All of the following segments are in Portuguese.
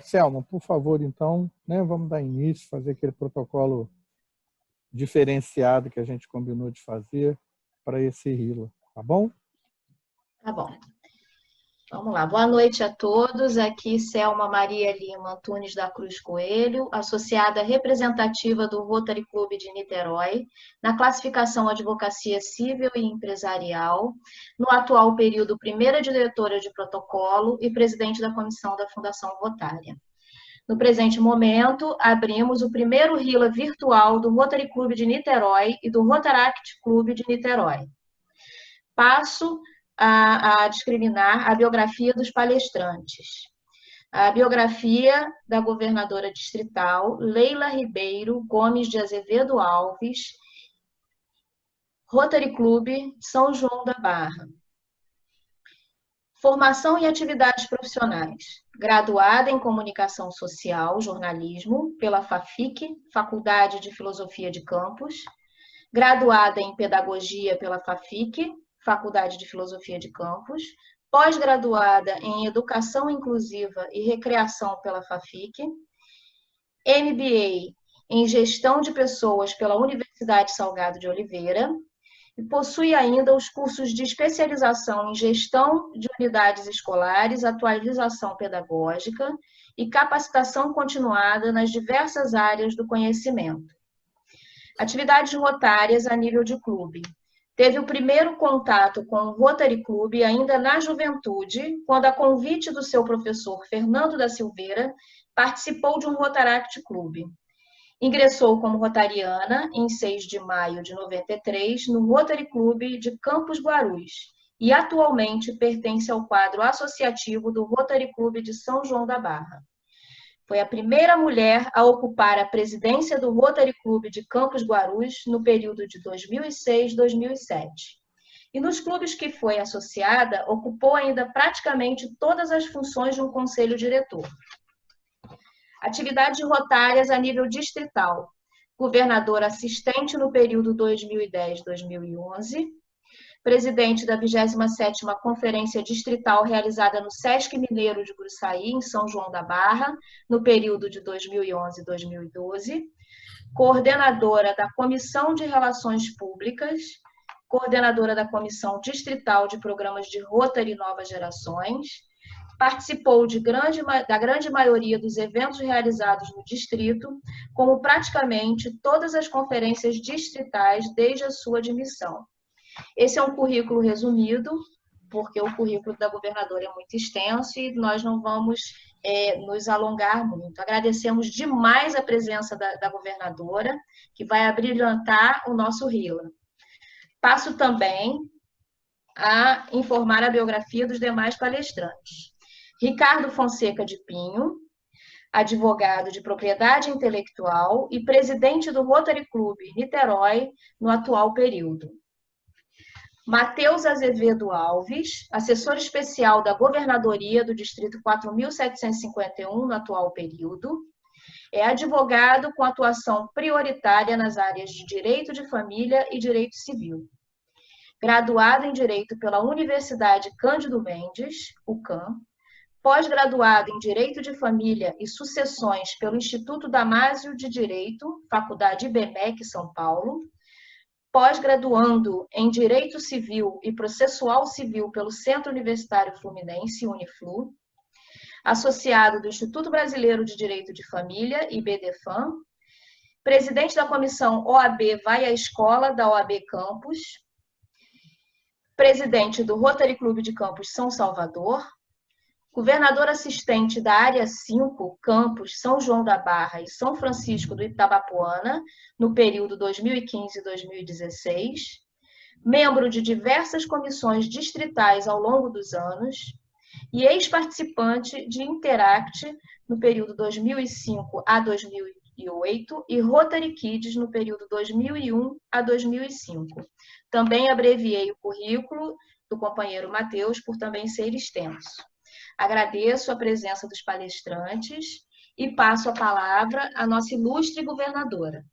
Selma, por favor, então, né, vamos dar início, fazer aquele protocolo diferenciado que a gente combinou de fazer para esse RILA, tá bom? Tá bom. Vamos lá. Boa noite a todos. Aqui Selma Maria Lima Antunes da Cruz Coelho, associada representativa do Rotary Club de Niterói, na classificação Advocacia Civil e Empresarial, no atual período primeira diretora de protocolo e presidente da comissão da Fundação Rotária. No presente momento, abrimos o primeiro RILA virtual do Rotary Club de Niterói e do Rotaract Clube de Niterói. Passo a discriminar a biografia dos palestrantes. A biografia da governadora distrital, Leila Ribeiro Gomes de Azevedo Alves, Rotary Clube São João da Barra. Formação e atividades profissionais. Graduada em Comunicação Social, Jornalismo, pela FAFIC, Faculdade de Filosofia de Campos. Graduada em Pedagogia pela FAFIC, Faculdade de Filosofia de Campos, pós-graduada em Educação Inclusiva e Recreação pela FAFIC, MBA em Gestão de Pessoas pela Universidade Salgado de Oliveira, e possui ainda os cursos de especialização em Gestão de Unidades Escolares, Atualização Pedagógica e Capacitação Continuada nas diversas áreas do conhecimento. Atividades rotárias a nível de clube. Teve o primeiro contato com o Rotary Club ainda na juventude, quando, a convite do seu professor Fernando da Silveira, participou de um Rotaract Clube. Ingressou como rotariana em 6 de maio de 93 no Rotary Club de Campos Guarus e atualmente pertence ao quadro associativo do Rotary Clube de São João da Barra. Foi a primeira mulher a ocupar a presidência do Rotary Clube de Campos Guarus no período de 2006-2007. E nos clubes que foi associada, ocupou ainda praticamente todas as funções de um conselho diretor. Atividades rotárias a nível distrital. Governadora assistente no período 2010-2011. Presidente da 27ª Conferência Distrital realizada no Sesc Mineiro de Gruçaí, em São João da Barra, no período de 2011 e 2012. Coordenadora da Comissão de Relações Públicas, coordenadora da Comissão Distrital de Programas de Rotary Novas Gerações. Participou da grande maioria dos eventos realizados no distrito, como praticamente todas as conferências distritais desde a sua admissão. Esse é um currículo resumido, porque o currículo da governadora é muito extenso e nós não vamos nos alongar muito. Agradecemos demais a presença da governadora, que vai abrilhantar o nosso RILA. Passo também a informar a biografia dos demais palestrantes. Ricardo Fonseca de Pinho, advogado de propriedade intelectual e presidente do Rotary Club Niterói no atual período. Matheus Azevedo Alves, assessor especial da Governadoria do Distrito 4.751 no atual período. É advogado com atuação prioritária nas áreas de Direito de Família e Direito Civil. Graduado em Direito pela Universidade Cândido Mendes, UCAM. Pós-graduado em Direito de Família e Sucessões pelo Instituto Damásio de Direito, Faculdade IBMEC, São Paulo. Pós-graduando em Direito Civil e Processual Civil pelo Centro Universitário Fluminense, Uniflu. Associado do Instituto Brasileiro de Direito de Família, IBDFAM. Presidente da Comissão OAB Vai à Escola, da OAB Campus. Presidente do Rotary Clube de Campos São Salvador. Governador assistente da Área 5, Campos, São João da Barra e São Francisco do Itabapoana, no período 2015 e 2016. Membro de diversas comissões distritais ao longo dos anos. E ex-participante de Interact no período 2005 a 2008 e Rotary Kids no período 2001 a 2005. Também abreviei o currículo do companheiro Matheus por também ser extenso. Agradeço a presença dos palestrantes e passo a palavra à nossa ilustre governadora.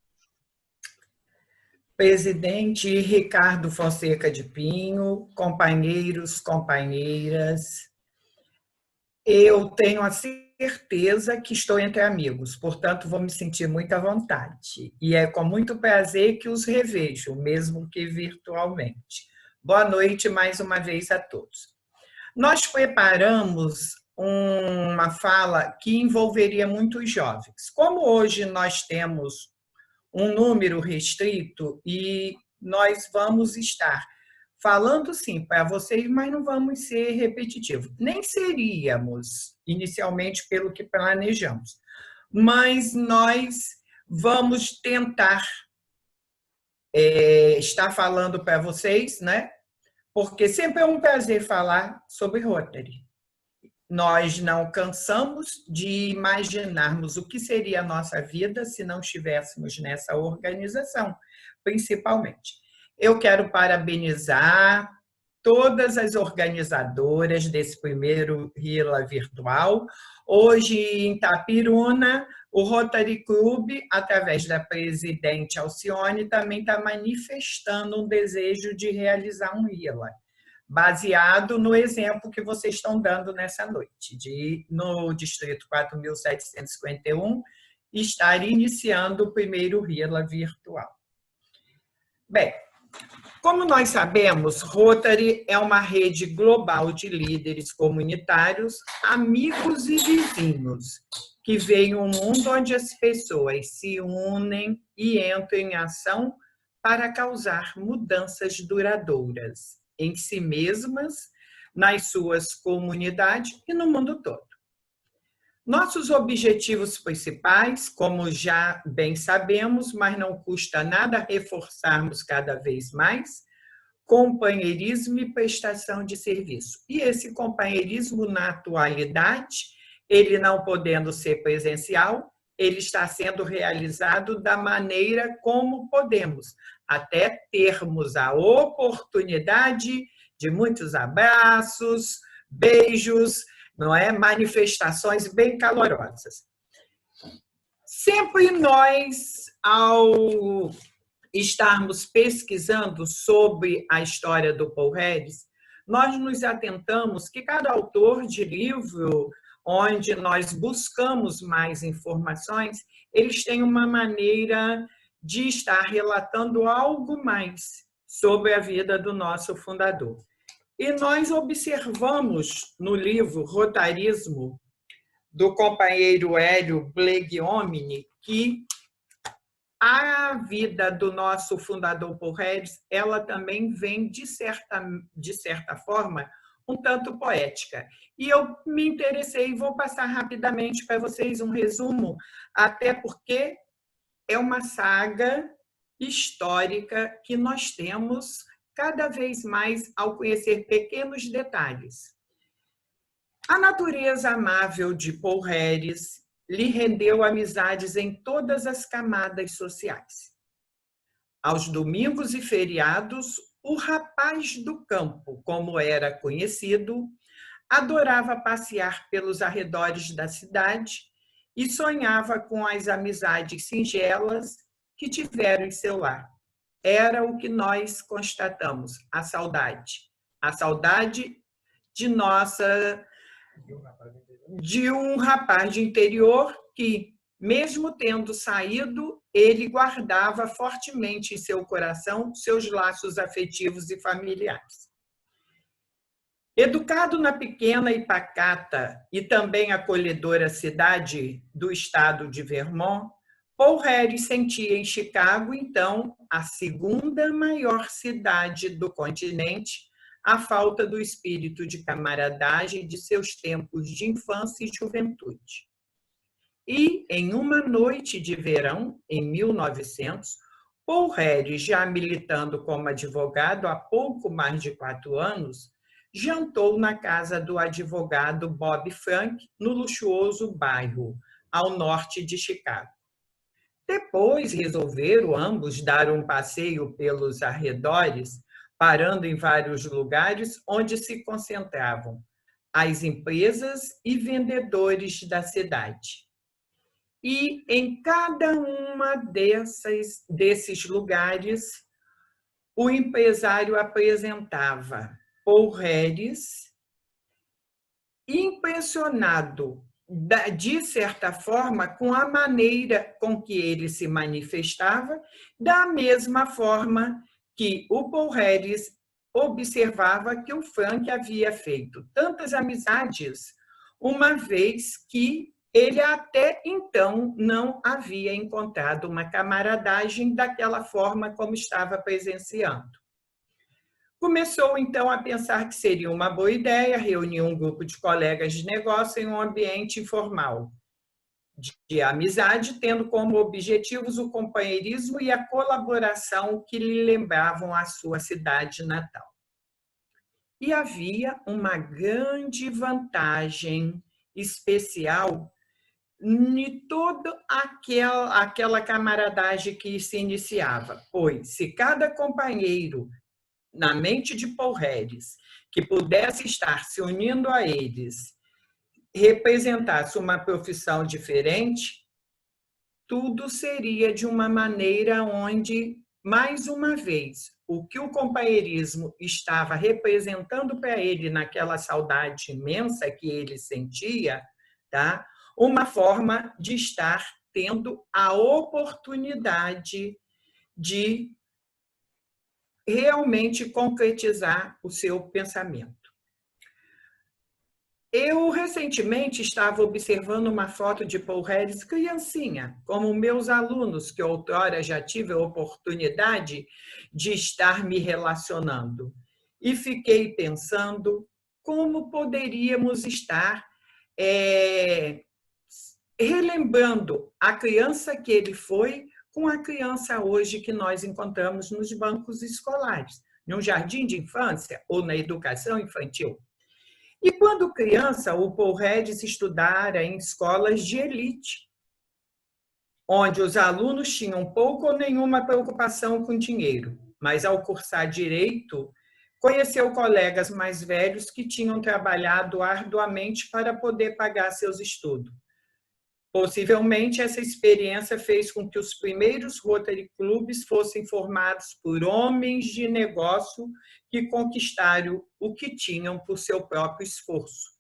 Presidente Ricardo Fonseca de Pinho, companheiros, companheiras, Eu tenho a certeza que estou entre amigos, portanto, vou me sentir muito à vontade. E é com muito prazer que os revejo, mesmo que virtualmente. Boa noite mais uma vez a todos. Nós preparamos uma fala que envolveria muitos jovens. Como hoje nós temos um número restrito e nós vamos estar falando sim para vocês, mas não vamos ser repetitivos. Nem seríamos inicialmente pelo que planejamos, mas nós vamos tentar estar falando para vocês, né? Porque sempre é um prazer falar sobre Rotary. Nós não cansamos de imaginarmos o que seria a nossa vida se não estivéssemos nessa organização, principalmente. Eu quero parabenizar todas as organizadoras desse primeiro RILA virtual. Hoje, em Itapiruna, o Rotary Club, através da presidente Alcione, também está manifestando um desejo de realizar um RILA, baseado no exemplo que vocês estão dando nessa noite, no Distrito 4.751, estar iniciando o primeiro RILA virtual. Bem, como nós sabemos, Rotary é uma rede global de líderes comunitários, amigos e vizinhos, que veem um mundo onde as pessoas se unem e entram em ação para causar mudanças duradouras em si mesmas, nas suas comunidades e no mundo todo. Nossos objetivos principais, como já bem sabemos, mas não custa nada reforçarmos cada vez mais, companheirismo e prestação de serviço. E esse companheirismo, na atualidade, ele não podendo ser presencial, ele está sendo realizado da maneira como podemos, até termos a oportunidade de muitos abraços, beijos, não é? Manifestações bem calorosas. Sempre nós, ao estarmos pesquisando sobre a história do Paul Harris, nós nos atentamos que cada autor de livro, onde nós buscamos mais informações, eles têm uma maneira de estar relatando algo mais sobre a vida do nosso fundador. E nós observamos no livro Rotarismo, do companheiro Hélio Blegiomini, que a vida do nosso fundador Paul Harris, ela também vem, de certa forma, um tanto poética. E eu me interessei, e vou passar rapidamente para vocês um resumo, até porque é uma saga histórica que nós temos cada vez mais ao conhecer pequenos detalhes. A natureza amável de Paul Harris lhe rendeu amizades em todas as camadas sociais. Aos domingos e feriados, o rapaz do campo, como era conhecido, adorava passear pelos arredores da cidade e sonhava com as amizades singelas que tiveram em seu lar. Era o que nós constatamos, a saudade. A saudade de um rapaz de interior que, mesmo tendo saído, ele guardava fortemente em seu coração seus laços afetivos e familiares. Educado na pequena e pacata e também acolhedora cidade do estado de Vermont, Paul Harris sentia em Chicago, então, a segunda maior cidade do continente, a falta do espírito de camaradagem de seus tempos de infância e juventude. E, em uma noite de verão, em 1900, Paul Harris, já militando como advogado há pouco mais de 4 anos, jantou na casa do advogado Bob Frank, no luxuoso bairro, ao norte de Chicago. Depois resolveram ambos dar um passeio pelos arredores, parando em vários lugares onde se concentravam as empresas e vendedores da cidade. E em cada uma desses lugares, o empresário apresentava Paul Harris impressionado, de certa forma, com a maneira com que ele se manifestava, da mesma forma que o Paul Harris observava que o Frank havia feito tantas amizades, uma vez que ele até então não havia encontrado uma camaradagem daquela forma como estava presenciando. Começou, então, a pensar que seria uma boa ideia reunir um grupo de colegas de negócio em um ambiente informal, de amizade, tendo como objetivos o companheirismo e a colaboração que lhe lembravam a sua cidade natal. E havia uma grande vantagem especial em toda aquela camaradagem que se iniciava, pois se cada companheiro, na mente de Paul Harris, que pudesse estar se unindo a eles, representasse uma profissão diferente, tudo seria de uma maneira onde, mais uma vez, o que o companheirismo estava representando para ele naquela saudade imensa que ele sentia, tá? Uma forma de estar tendo a oportunidade de realmente concretizar o seu pensamento. Eu, recentemente, estava observando uma foto de Paul Harris criancinha, como meus alunos, que outrora já tive a oportunidade de estar me relacionando. E fiquei pensando como poderíamos estar relembrando a criança que ele foi com a criança hoje que nós encontramos nos bancos escolares, no jardim de infância ou na educação infantil. E quando criança, o Paul Harris estudara em escolas de elite, onde os alunos tinham pouco ou nenhuma preocupação com dinheiro, mas ao cursar direito, conheceu colegas mais velhos que tinham trabalhado arduamente para poder pagar seus estudos. Possivelmente, essa experiência fez com que os primeiros Rotary Clubs fossem formados por homens de negócio que conquistaram o que tinham por seu próprio esforço.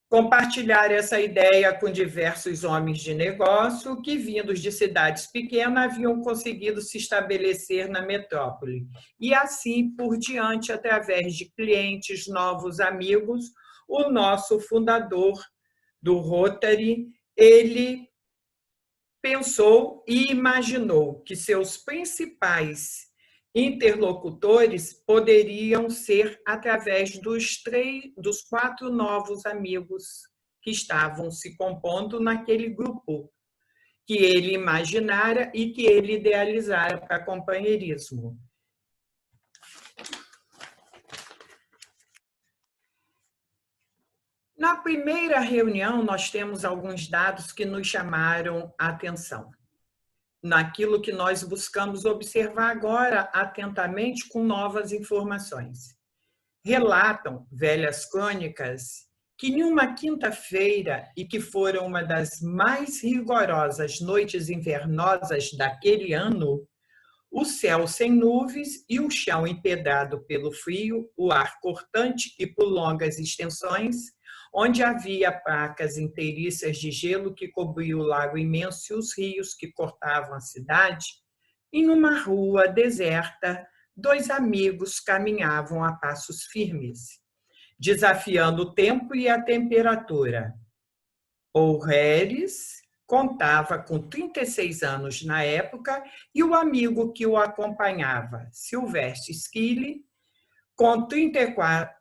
Compartilhar essa ideia com diversos homens de negócio que, vindos de cidades pequenas, haviam conseguido se estabelecer na metrópole. E assim por diante, através de clientes, novos amigos, o nosso fundador do Rotary, ele pensou e imaginou que seus principais interlocutores poderiam ser através dos 4 novos amigos que estavam se compondo naquele grupo que ele imaginara e que ele idealizara para companheirismo. Na primeira reunião, nós temos alguns dados que nos chamaram a atenção, naquilo que nós buscamos observar agora atentamente com novas informações. Relatam velhas crônicas que em uma quinta-feira, e que foram uma das mais rigorosas noites invernosas daquele ano, o céu sem nuvens e o chão empedrado pelo frio, o ar cortante e por longas extensões, onde havia placas inteiriças de gelo que cobriam o lago imenso e os rios que cortavam a cidade, e numa rua deserta, 2 amigos caminhavam a passos firmes, desafiando o tempo e a temperatura. Paul Harris contava com 36 anos na época e o amigo que o acompanhava, Sylvester Skilly, com 34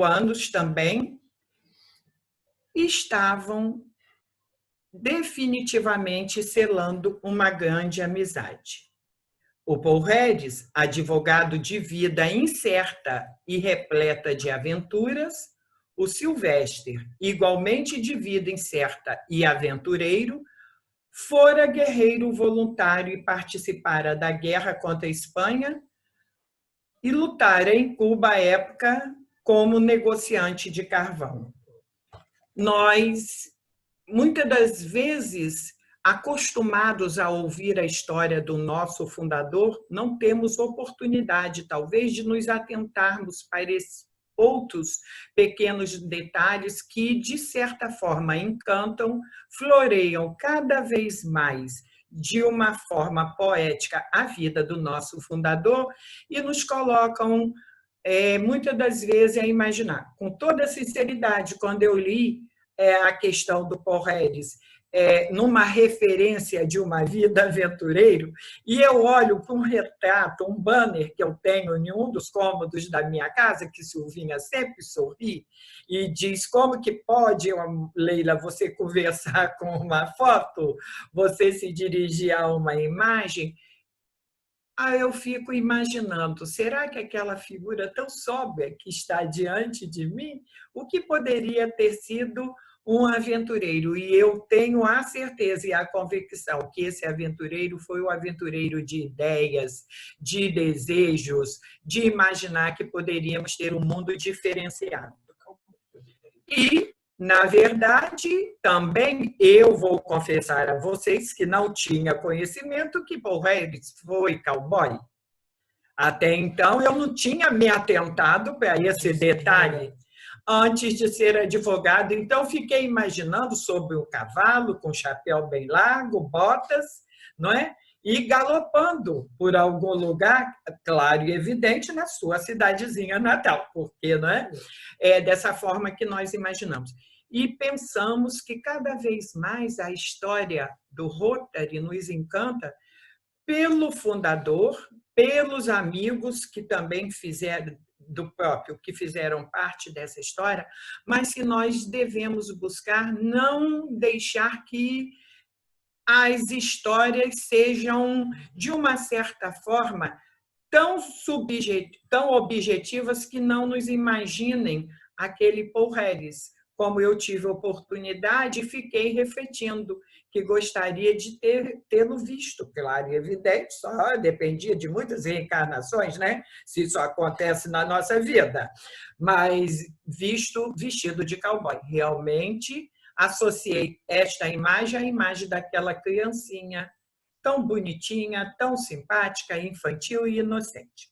anos também, estavam definitivamente selando uma grande amizade. O Paul Harris, advogado de vida incerta e repleta de aventuras, o Sylvester, igualmente de vida incerta e aventureiro, fora guerreiro voluntário e participara da guerra contra a Espanha e lutara em Cuba à época como negociante de carvão. Nós, muitas das vezes, acostumados a ouvir a história do nosso fundador, não temos oportunidade, talvez, de nos atentarmos para esse outros pequenos detalhes que, de certa forma, encantam, floreiam cada vez mais de uma forma poética a vida do nosso fundador e nos colocam, muitas das vezes, a imaginar. Com toda sinceridade, quando eu li a questão do Paul Harris, numa referência de uma vida aventureiro, e eu olho para um retrato, um banner que eu tenho em um dos cômodos da minha casa, que Silvinha sempre sorri, e diz: como que pode, Leila, você conversar com uma foto, você se dirigir a uma imagem? Eu fico imaginando, será que aquela figura tão sóbria que está diante de mim, o que poderia ter sido um aventureiro? E eu tenho a certeza e a convicção que esse aventureiro foi o aventureiro de ideias, de desejos, de imaginar que poderíamos ter um mundo diferenciado. E, na verdade, também eu vou confessar a vocês que não tinha conhecimento que Paul Harris foi cowboy. Até então, eu não tinha me atentado para esse detalhe antes de ser advogado. Então, fiquei imaginando sobre o cavalo, com chapéu bem largo, botas, não é? E galopando por algum lugar, claro e evidente, na sua cidadezinha natal, porque não é? É dessa forma que nós imaginamos. E pensamos que cada vez mais a história do Rotary nos encanta pelo fundador, pelos amigos que também fizeram que fizeram parte dessa história, mas que nós devemos buscar não deixar que as histórias sejam, de uma certa forma, tão objetivas que não nos imaginem aquele Paul Harris. Como eu tive a oportunidade, fiquei refletindo que gostaria de tê-lo visto, claro e evidente, só dependia de muitas reencarnações, né? Se isso acontece na nossa vida, mas vestido de cowboy. Realmente associei esta imagem à imagem daquela criancinha tão bonitinha, tão simpática, infantil e inocente.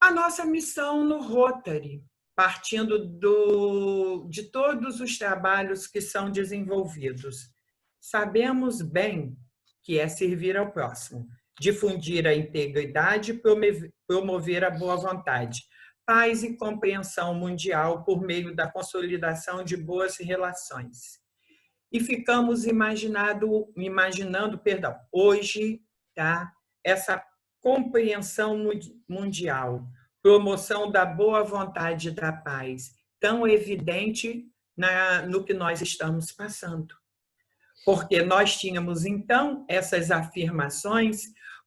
A nossa missão no Rotary, partindo de todos os trabalhos que são desenvolvidos, sabemos bem que é servir ao próximo, difundir a integridade e promover a boa vontade, paz e compreensão mundial por meio da consolidação de boas relações. E ficamos imaginando, hoje, tá, essa compreensão mundial, promoção da boa vontade e da paz, tão evidente no que nós estamos passando. Porque nós tínhamos, então, essas afirmações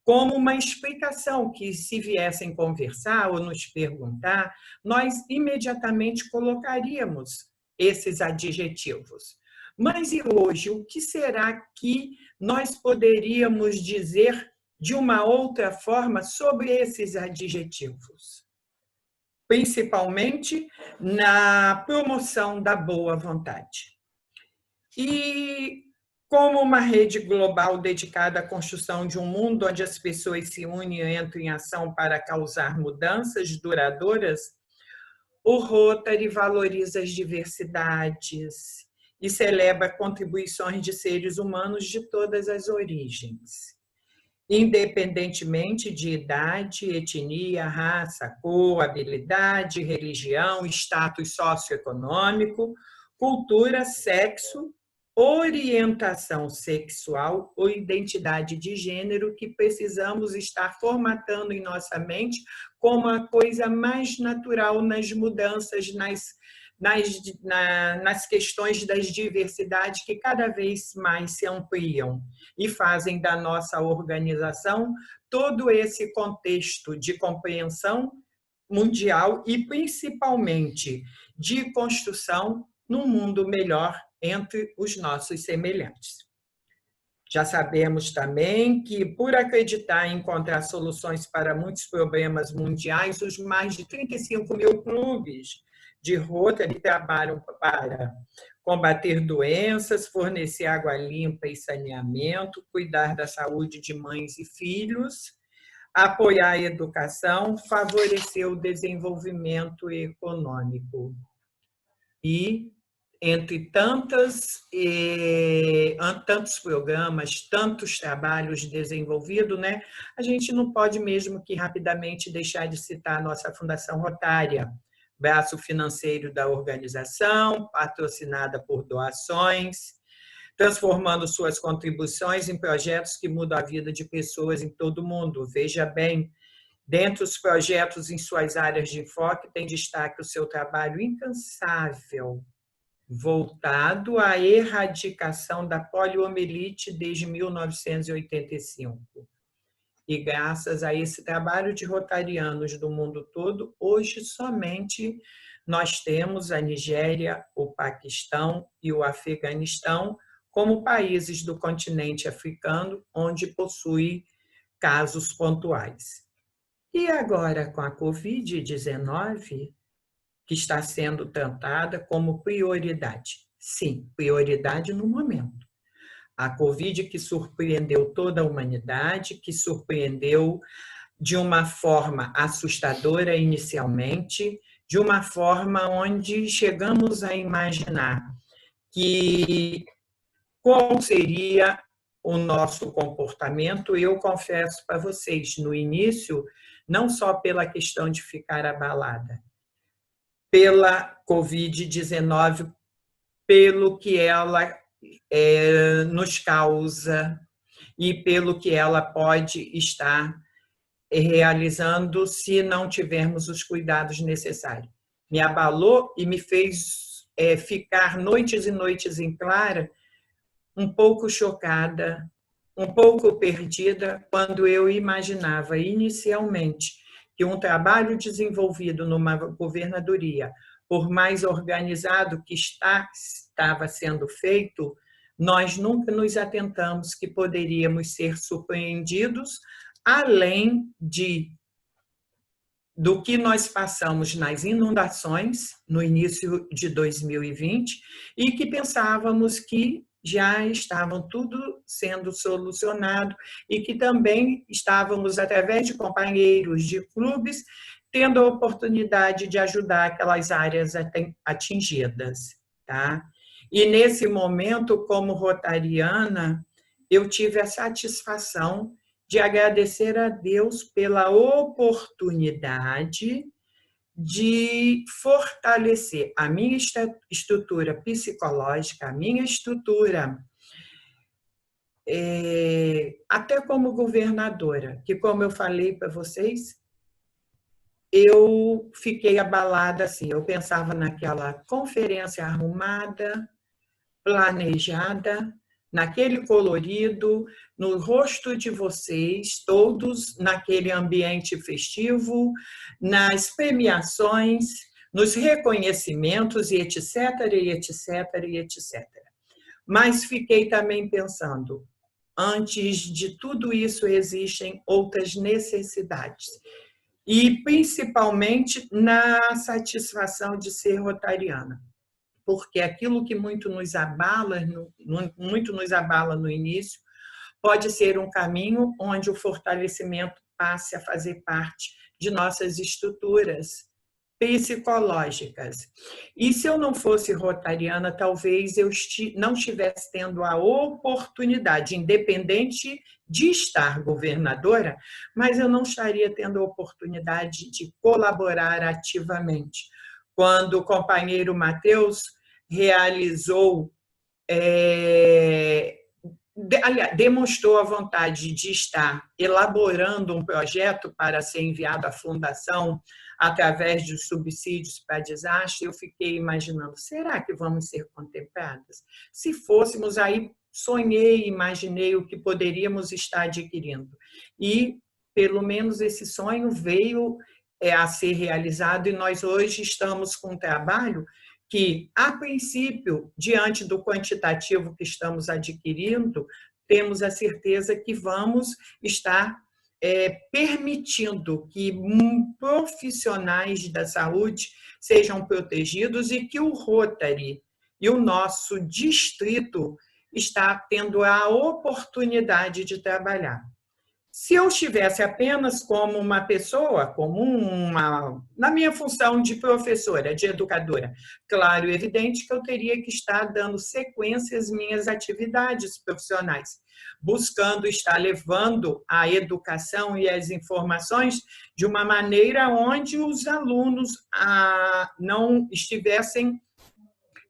como uma explicação que, se viessem conversar ou nos perguntar, nós imediatamente colocaríamos esses adjetivos. Mas e hoje, o que será que nós poderíamos dizer de uma outra forma sobre esses adjetivos? Principalmente na promoção da boa vontade. E como uma rede global dedicada à construção de um mundo onde as pessoas se unem e entram em ação para causar mudanças duradouras, o Rotary valoriza as diversidades e celebra contribuições de seres humanos de todas as origens, independentemente de idade, etnia, raça, cor, habilidade, religião, status socioeconômico, cultura, sexo, orientação sexual ou identidade de gênero, que precisamos estar formatando em nossa mente como a coisa mais natural nas mudanças, nas questões das diversidades que cada vez mais se ampliam e fazem da nossa organização todo esse contexto de compreensão mundial e, principalmente, de construção num mundo melhor entre os nossos semelhantes. Já sabemos também que, por acreditar em encontrar soluções para muitos problemas mundiais, os mais de 35 mil clubes de Rotary trabalham para combater doenças, fornecer água limpa e saneamento, cuidar da saúde de mães e filhos, apoiar a educação, favorecer o desenvolvimento econômico. E, entre tantos programas, tantos trabalhos desenvolvidos, né, a gente não pode mesmo que rapidamente deixar de citar a nossa Fundação Rotária, braço financeiro da organização, patrocinada por doações, transformando suas contribuições em projetos que mudam a vida de pessoas em todo o mundo. Veja bem, dentre os projetos em suas áreas de enfoque, tem destaque o seu trabalho incansável, voltado à erradicação da poliomielite desde 1985. E graças a esse trabalho de rotarianos do mundo todo, hoje somente nós temos a Nigéria, o Paquistão e o Afeganistão como países do continente africano, onde possui casos pontuais. E agora, com a Covid-19, que está sendo tratada como prioridade. Sim, prioridade no momento. A Covid que surpreendeu toda a humanidade, que surpreendeu de uma forma assustadora inicialmente, de uma forma onde chegamos a imaginar que qual seria o nosso comportamento. Eu confesso para vocês, no início, não só pela questão de ficar abalada, pela Covid-19, pelo que ela nos causa e pelo que ela pode estar realizando se não tivermos os cuidados necessários. Me abalou e me fez ficar noites e noites em clara, um pouco chocada, um pouco perdida, quando eu imaginava inicialmente que um trabalho desenvolvido numa governadoria, por mais organizado que estava sendo feito, nós nunca nos atentamos que poderíamos ser surpreendidos, além do que nós passamos nas inundações no início de 2020 e que pensávamos que já estavam tudo sendo solucionado e que também estávamos, através de companheiros de clubes, tendo a oportunidade de ajudar aquelas áreas atingidas, tá? E nesse momento, como rotariana, eu tive a satisfação de agradecer a Deus pela oportunidade de fortalecer a minha estrutura psicológica, a minha estrutura, até como governadora, que, como eu falei para vocês, eu fiquei abalada assim, eu pensava naquela conferência arrumada, planejada, naquele colorido, no rosto de vocês, todos naquele ambiente festivo, nas premiações, nos reconhecimentos, e etc, e etc, e etc. Mas fiquei também pensando, antes de tudo isso existem outras necessidades. E principalmente na satisfação de ser rotariana, porque aquilo que muito nos abala no início pode ser um caminho onde o fortalecimento passe a fazer parte de nossas estruturas psicológicas. E se eu não fosse rotariana, talvez eu não estivesse tendo a oportunidade, independente de estar governadora, mas eu não estaria tendo a oportunidade de colaborar ativamente. Quando o companheiro Matheus realizou, demonstrou a vontade de estar elaborando um projeto para ser enviado à fundação através dos subsídios para desastre, eu fiquei imaginando, será que vamos ser contempladas? Se fôssemos, aí sonhei, imaginei o que poderíamos estar adquirindo. E, pelo menos, esse sonho veio a ser realizado e nós hoje estamos com um trabalho que, a princípio, diante do quantitativo que estamos adquirindo, temos a certeza que vamos estar permitindo que profissionais da saúde sejam protegidos e que o Rotary e o nosso distrito está tendo a oportunidade de trabalhar. Se eu estivesse apenas como uma pessoa comum, na minha função de professora, de educadora, claro e evidente que eu teria que estar dando sequência às minhas atividades profissionais, buscando estar levando a educação e as informações de uma maneira onde os alunos não estivessem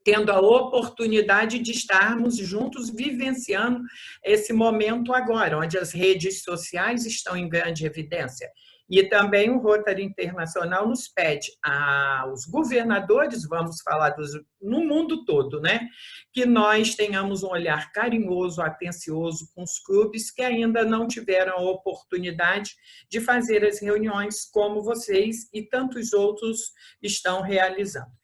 tendo a oportunidade de estarmos juntos vivenciando esse momento agora, onde as redes sociais estão em grande evidência. E também o Rotary Internacional nos pede aos governadores, vamos falar no mundo todo, né? Que nós tenhamos um olhar carinhoso, atencioso com os clubes que ainda não tiveram a oportunidade de fazer as reuniões como vocês e tantos outros estão realizando.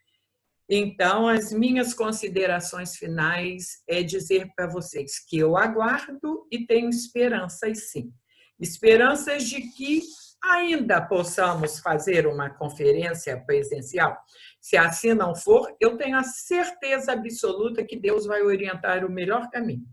Então, as minhas considerações finais é dizer para vocês que eu aguardo e tenho esperanças, sim. Esperanças de que ainda possamos fazer uma conferência presencial. Se assim não for, eu tenho a certeza absoluta que Deus vai orientar o melhor caminho.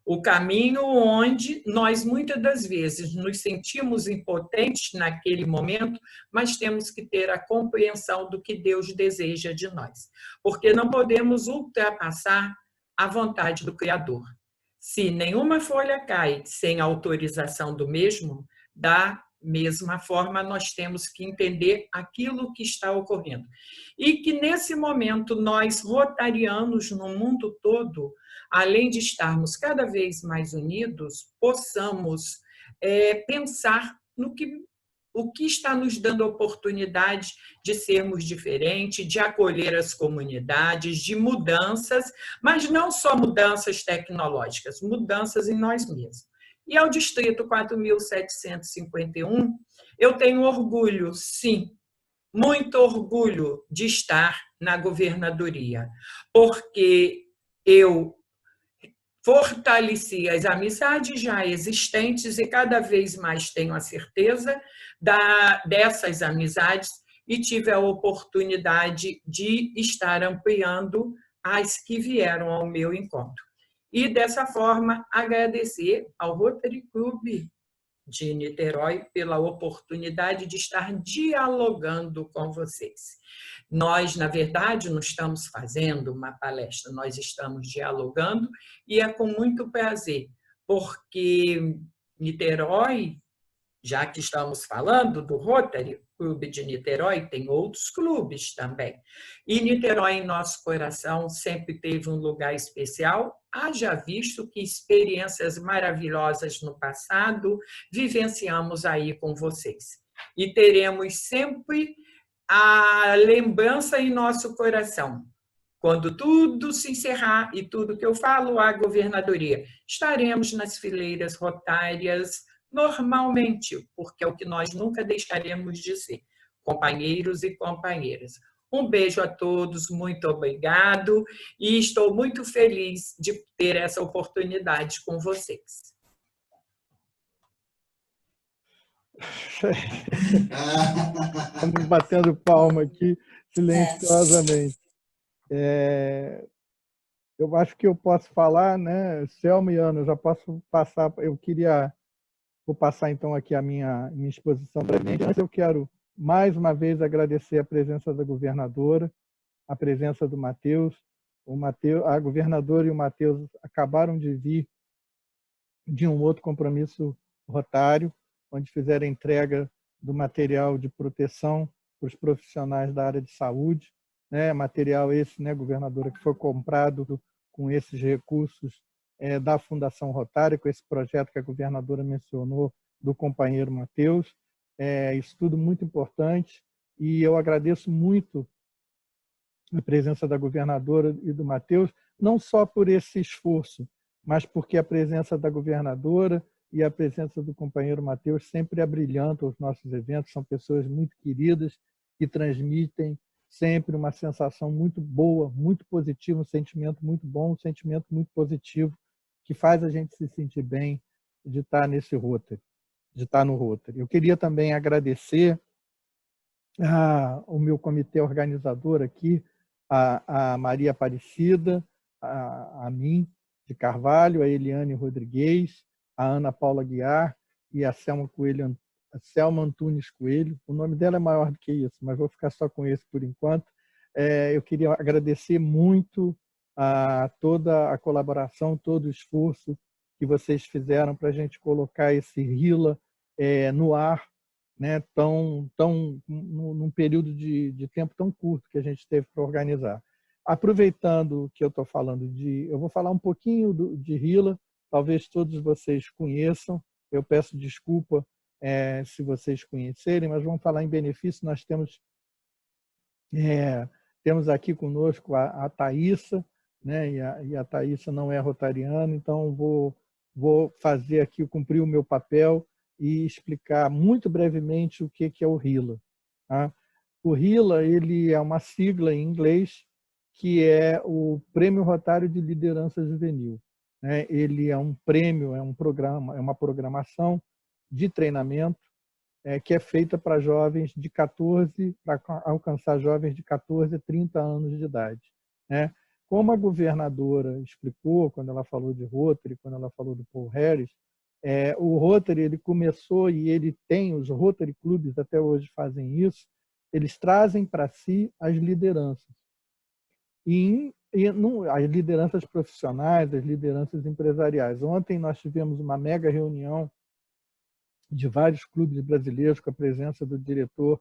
O caminho onde nós, muitas das vezes, nos sentimos impotentes naquele momento, mas temos que ter a compreensão do que Deus deseja de nós. Porque não podemos ultrapassar a vontade do Criador. Se nenhuma folha cai sem autorização do mesmo, da mesma forma nós temos que entender aquilo que está ocorrendo. E que nesse momento nós, rotarianos no mundo todo, além de estarmos cada vez mais unidos, possamos pensar no que está nos dando a oportunidade de sermos diferentes, de acolher as comunidades, de mudanças, mas não só mudanças tecnológicas, mudanças em nós mesmos. E ao Distrito 4.751, eu tenho orgulho, sim, muito orgulho de estar na governadoria, porque eu fortaleci as amizades já existentes e cada vez mais tenho a certeza dessas amizades e tive a oportunidade de estar ampliando as que vieram ao meu encontro. E, dessa forma, agradecer ao Rotary Club de Niterói pela oportunidade de estar dialogando com vocês. Nós, na verdade, não estamos fazendo uma palestra, nós estamos dialogando e é com muito prazer, porque Niterói, já que estamos falando do Rotary Clube de Niterói, tem outros clubes também. E Niterói, em nosso coração, sempre teve um lugar especial, haja visto que experiências maravilhosas no passado vivenciamos aí com vocês. E teremos sempre a lembrança em nosso coração. Quando tudo se encerrar e tudo que eu falo à governadoria, estaremos nas fileiras rotárias normalmente, porque é o que nós nunca deixaremos de ser, companheiros e companheiras. Um beijo a todos, muito obrigado, e estou muito feliz de ter essa oportunidade com vocês. Estamos batendo palma aqui, silenciosamente. Eu acho que eu posso falar, né? Selma e Ana, eu já posso passar, vou passar então aqui a minha exposição brevemente. Antes eu quero mais uma vez agradecer a presença da governadora, a presença do Matheus. A governadora e o Matheus acabaram de vir de um outro compromisso rotário, onde fizeram a entrega do material de proteção para os profissionais da área de saúde, né? Material esse, né, governadora, que foi comprado com esses recursos da Fundação Rotária, com esse projeto que a governadora mencionou, do companheiro Matheus. Isso tudo muito importante, e eu agradeço muito a presença da governadora e do Matheus, não só por esse esforço, mas porque a presença da governadora e a presença do companheiro Matheus sempre abrilhantam os nossos eventos. São pessoas muito queridas que transmitem sempre uma sensação muito boa, muito positiva, um sentimento muito bom, um sentimento muito positivo, que faz a gente se sentir bem de estar nesse Rotary, de estar no Rotary. Eu queria também agradecer ao meu comitê organizador aqui, a Maria Aparecida, a mim, de Carvalho, a Eliane Rodrigues, a Ana Paula Guiar e a Selma Coelho, a Selma Antunes Coelho. O nome dela é maior do que isso, mas vou ficar só com esse por enquanto. Eu queria agradecer muito a toda a colaboração, todo o esforço que vocês fizeram para a gente colocar esse RILA no ar, né, num período de tempo tão curto que a gente teve para organizar. Aproveitando que eu estou falando eu vou falar um pouquinho de RILA, talvez todos vocês conheçam, eu peço desculpa se vocês conhecerem, mas vamos falar em benefício. Nós temos aqui conosco a Thaísa, né, e a Thaísa não é rotariana, então vou fazer aqui, cumprir o meu papel e explicar muito brevemente o que é o RILA. Tá? O RILA ele é uma sigla em inglês que é o Prêmio Rotário de Liderança Juvenil. Né? Ele é um prêmio, é um programa, é uma programação de treinamento que é feita para jovens de 14, para alcançar jovens de 14 a 30 anos de idade. Né? Como a governadora explicou quando ela falou de Rotary, quando ela falou do Paul Harris, o Rotary ele começou e ele tem, os Rotary Clubes até hoje fazem isso, eles trazem para si as lideranças. As lideranças profissionais, as lideranças empresariais. Ontem nós tivemos uma mega reunião de vários clubes brasileiros com a presença do diretor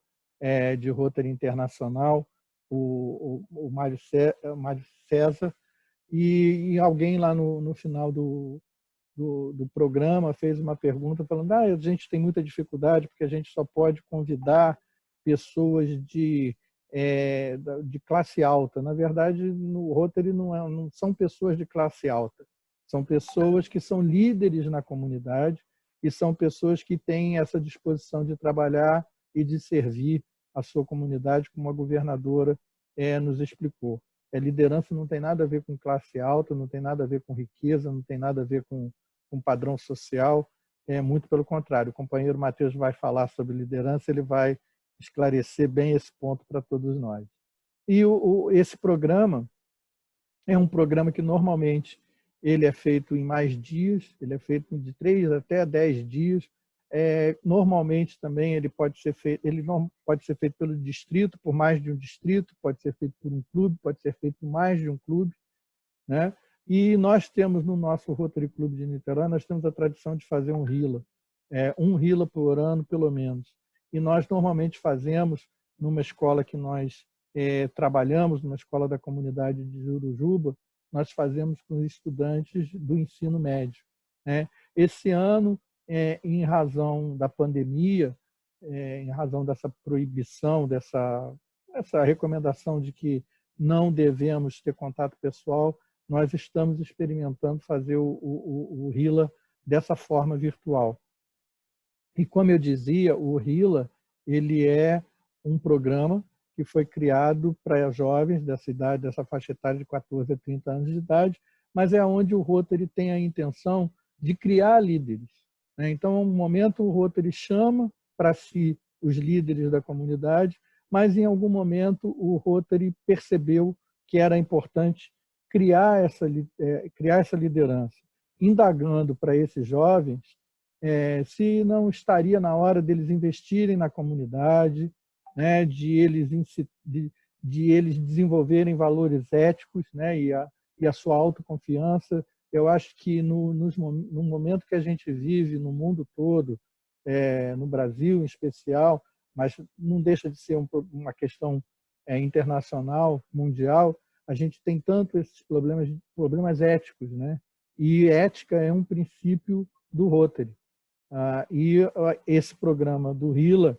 de Rotary Internacional, o Mário César, e alguém lá no final do programa fez uma pergunta falando a gente tem muita dificuldade porque a gente só pode convidar pessoas de classe alta. Na verdade, no Rotary não são pessoas de classe alta, são pessoas que são líderes na comunidade e são pessoas que têm essa disposição de trabalhar e de servir a sua comunidade, como a governadora nos explicou. Liderança não tem nada a ver com classe alta, não tem nada a ver com riqueza, não tem nada a ver com padrão social, muito pelo contrário. O companheiro Matheus vai falar sobre liderança, ele vai esclarecer bem esse ponto para todos nós. E esse programa é um programa que normalmente ele é feito em mais dias, ele é feito de 3 até 10 dias. Normalmente também ele pode ser feito pelo distrito, por mais de um distrito, pode ser feito por um clube, pode ser feito por mais de um clube, né? E nós temos no nosso Rotary Clube de Niterói, nós temos a tradição de fazer um RILA, um RILA por ano pelo menos. E nós normalmente fazemos numa escola que nós trabalhamos, numa escola da comunidade de Jurujuba, nós fazemos com os estudantes do ensino médio. Né? Esse ano, em razão da pandemia, em razão dessa proibição, dessa recomendação de que não devemos ter contato pessoal, nós estamos experimentando fazer o RILA dessa forma virtual. E como eu dizia, o RILA ele é um programa que foi criado para jovens dessa idade, dessa faixa etária de 14 a 30 anos de idade, mas é onde o Rotary tem a intenção de criar líderes. Então, no momento, o Rotary chama para si os líderes da comunidade, mas em algum momento o Rotary percebeu que era importante criar essa liderança, indagando para esses jovens se não estaria na hora deles investirem na comunidade, né, de eles desenvolverem valores éticos, né, e a sua autoconfiança. Eu acho que no momento que a gente vive no mundo todo, no Brasil em especial, mas não deixa de ser uma questão internacional, mundial, a gente tem tanto esses problemas éticos, né? E ética é um princípio do Rotary. E esse programa do RILA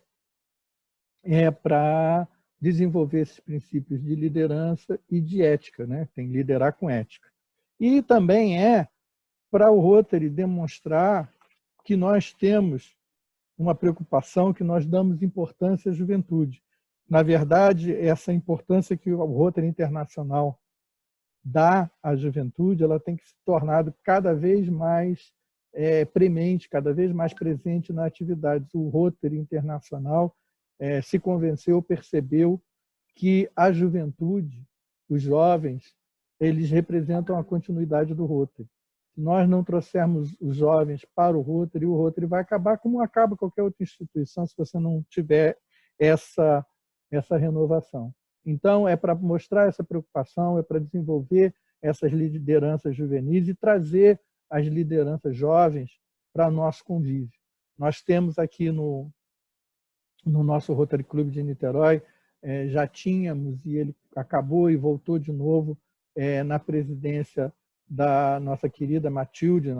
é para desenvolver esses princípios de liderança e de ética, né? Tem que liderar com ética. E também é para o Rotary demonstrar que nós temos uma preocupação, que nós damos importância à juventude. Na verdade, essa importância que o Rotary Internacional dá à juventude, ela tem que se tornar cada vez mais premente, cada vez mais presente na atividade. O Rotary Internacional se convenceu, percebeu que a juventude, os jovens, eles representam a continuidade do Rotary. Se nós não trouxermos os jovens para o Rotary vai acabar como acaba qualquer outra instituição se você não tiver essa renovação. Então, é para mostrar essa preocupação, é para desenvolver essas lideranças juvenis e trazer as lideranças jovens para nosso convívio. Nós temos aqui no nosso Rotary Clube de Niterói, já tínhamos, e ele acabou e voltou de novo na presidência da nossa querida Matilde,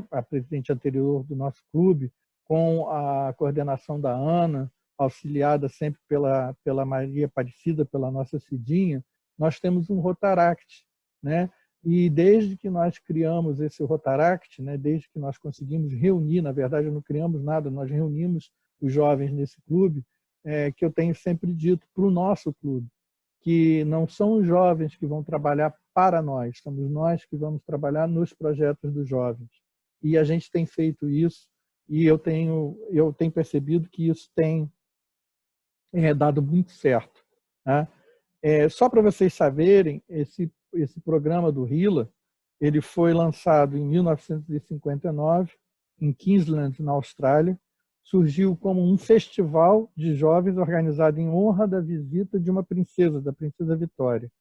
a presidente anterior do nosso clube, com a coordenação da Ana, auxiliada sempre pela Maria Aparecida, pela nossa Cidinha. Nós temos um Rotaract, né? E desde que nós criamos esse Rotaract, né, desde que nós conseguimos reunir, na verdade não criamos nada, nós reunimos os jovens nesse clube, que eu tenho sempre dito para o nosso clube, que não são os jovens que vão trabalhar para nós, somos nós que vamos trabalhar nos projetos dos jovens. E a gente tem feito isso, e eu tenho percebido que isso tem dado muito certo, né? Só para vocês saberem, esse programa do RILA, ele foi lançado em 1959, em Queensland, na Austrália. Surgiu como um festival de jovens organizado em honra da visita de uma princesa, da Princesa Vitória.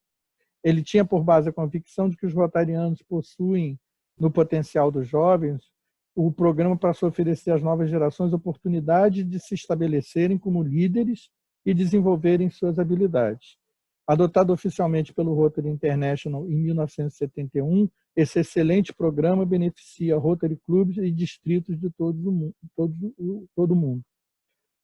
Ele tinha por base a convicção de que os rotarianos possuem, no potencial dos jovens, o programa passou a oferecer às novas gerações oportunidade de se estabelecerem como líderes e desenvolverem suas habilidades. Adotado oficialmente pelo Rotary International em 1971, esse excelente programa beneficia Rotary Clubes e distritos de todo o mundo.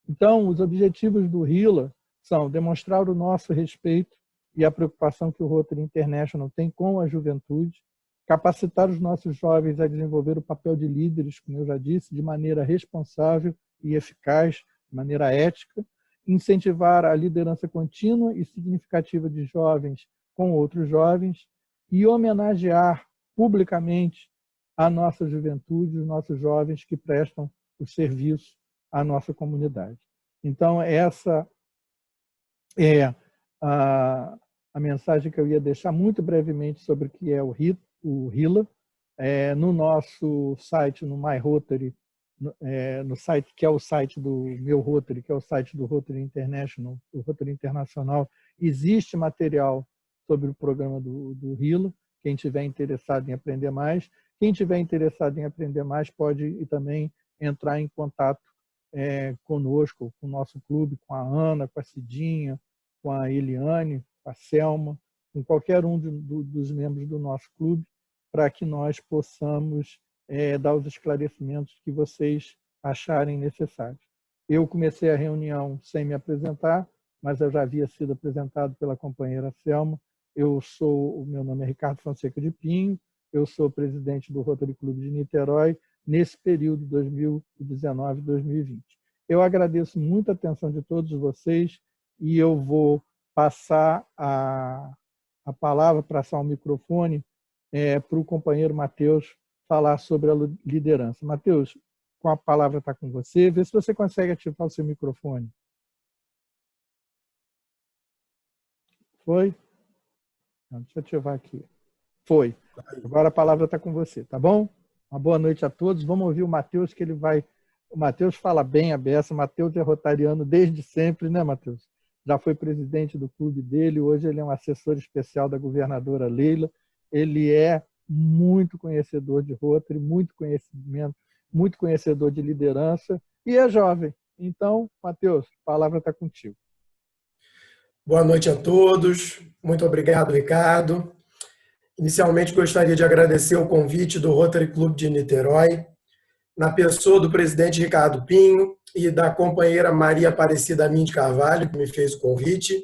Então, os objetivos do RILA são demonstrar o nosso respeito e a preocupação que o Rotary International tem com a juventude, capacitar os nossos jovens a desenvolver o papel de líderes, como eu já disse, de maneira responsável e eficaz, de maneira ética, incentivar a liderança contínua e significativa de jovens com outros jovens e homenagear publicamente a nossa juventude, os nossos jovens que prestam o serviço à nossa comunidade. Então, essa é a mensagem que eu ia deixar muito brevemente sobre o que é o RILA. No nosso site, no My Rotary, no site que é o site do meu Rotary, que é o site do Rotary International, do Rotary Internacional, existe material sobre o programa do RILA. Quem estiver interessado em aprender mais, quem estiver interessado em aprender mais pode também entrar em contato conosco, com o nosso clube, com a Ana, com a Cidinha, com a Eliane, com a Selma, com qualquer um dos membros do nosso clube, para que nós possamos dar os esclarecimentos que vocês acharem necessários. Eu comecei a reunião sem me apresentar, mas eu já havia sido apresentado pela companheira Selma. O meu nome é Ricardo Fonseca de Pinho, eu sou presidente do Rotary Clube de Niterói nesse período 2019-2020. Eu agradeço muito a atenção de todos vocês e eu vou passar a palavra, passar o microfone para o companheiro Matheus falar sobre a liderança. Matheus, com a palavra está com você. Vê se você consegue ativar o seu microfone. Foi? Não, deixa eu ativar aqui. Foi. Agora a palavra está com você, tá bom? Uma boa noite a todos. Vamos ouvir o Matheus, que ele vai... O Matheus fala bem a beça. O Matheus é rotariano desde sempre, né, Matheus? Já foi presidente do clube dele, hoje ele é um assessor especial da governadora Leila. Ele é muito conhecedor de Rotary, muito conhecimento, muito conhecedor de liderança e é jovem. Então, Matheus, a palavra está contigo. Boa noite a todos. Muito obrigado, Ricardo. Inicialmente, gostaria de agradecer o convite do Rotary Clube de Niterói, na pessoa do presidente Ricardo Pinho e da companheira Maria Aparecida Amin de Carvalho, que me fez o convite.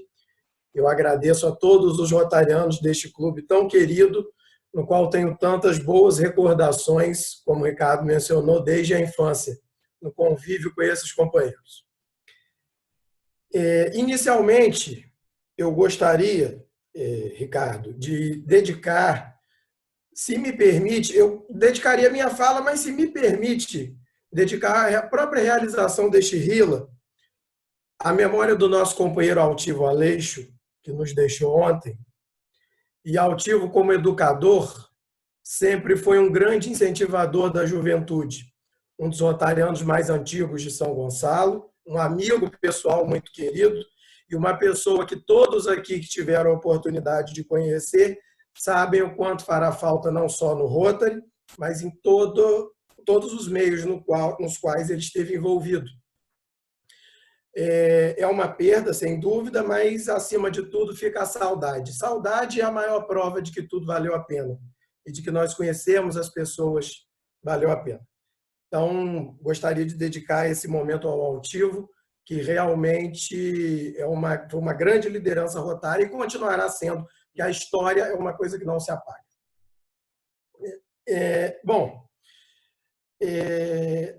Eu agradeço a todos os rotarianos deste clube tão querido, no qual tenho tantas boas recordações, como o Ricardo mencionou, desde a infância, no convívio com esses companheiros. Inicialmente, eu gostaria, Ricardo, de dedicar, se me permite, eu dedicaria minha fala, mas se me permite, dedicar a própria realização deste RILA à memória do nosso companheiro Altivo Aleixo, que nos deixou ontem, e Altivo como educador, sempre foi um grande incentivador da juventude, um dos rotarianos mais antigos de São Gonçalo, um amigo pessoal muito querido e uma pessoa que todos aqui que tiveram a oportunidade de conhecer sabem o quanto fará falta não só no Rotary, mas em todos os meios nos quais ele esteve envolvido. É uma perda, sem dúvida, mas, acima de tudo, fica a saudade. Saudade é a maior prova de que tudo valeu a pena e de que nós conhecemos as pessoas, valeu a pena. Então, gostaria de dedicar esse momento ao Altivo, que realmente foi uma grande liderança rotária e continuará sendo, porque a história é uma coisa que não se apaga.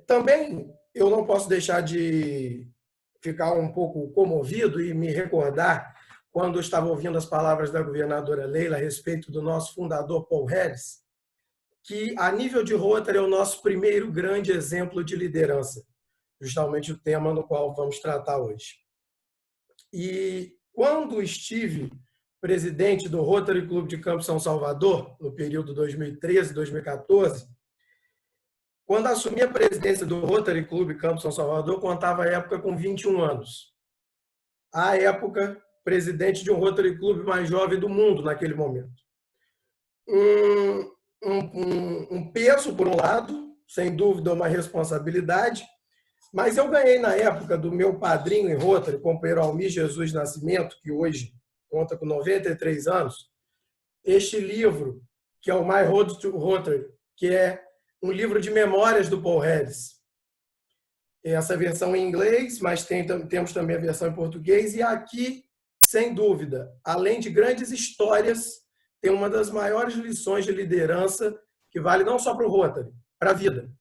Também eu não posso deixar de ficar um pouco comovido e me recordar quando eu estava ouvindo as palavras da governadora Leila a respeito do nosso fundador Paul Harris, que a nível de Rotary é o nosso primeiro grande exemplo de liderança, justamente o tema no qual vamos tratar hoje. E quando estive presidente do Rotary Clube de Campos São Salvador, no período 2013-2014, quando assumi a presidência do Rotary Clube Campos São Salvador, contava a época com 21 anos. À época, presidente de um Rotary Clube mais jovem do mundo naquele momento. Um peso, por um lado, sem dúvida uma responsabilidade, mas eu ganhei na época do meu padrinho em Rotary, companheiro Almir Jesus Nascimento, que hoje conta com 93 anos, este livro, que é o My Road to Rotary, que é um livro de memórias do Paul Harris. Essa versão em inglês, mas temos também a versão em português, e aqui, sem dúvida, além de grandes histórias, tem uma das maiores lições de liderança que vale não só para o Rotary, para a vida,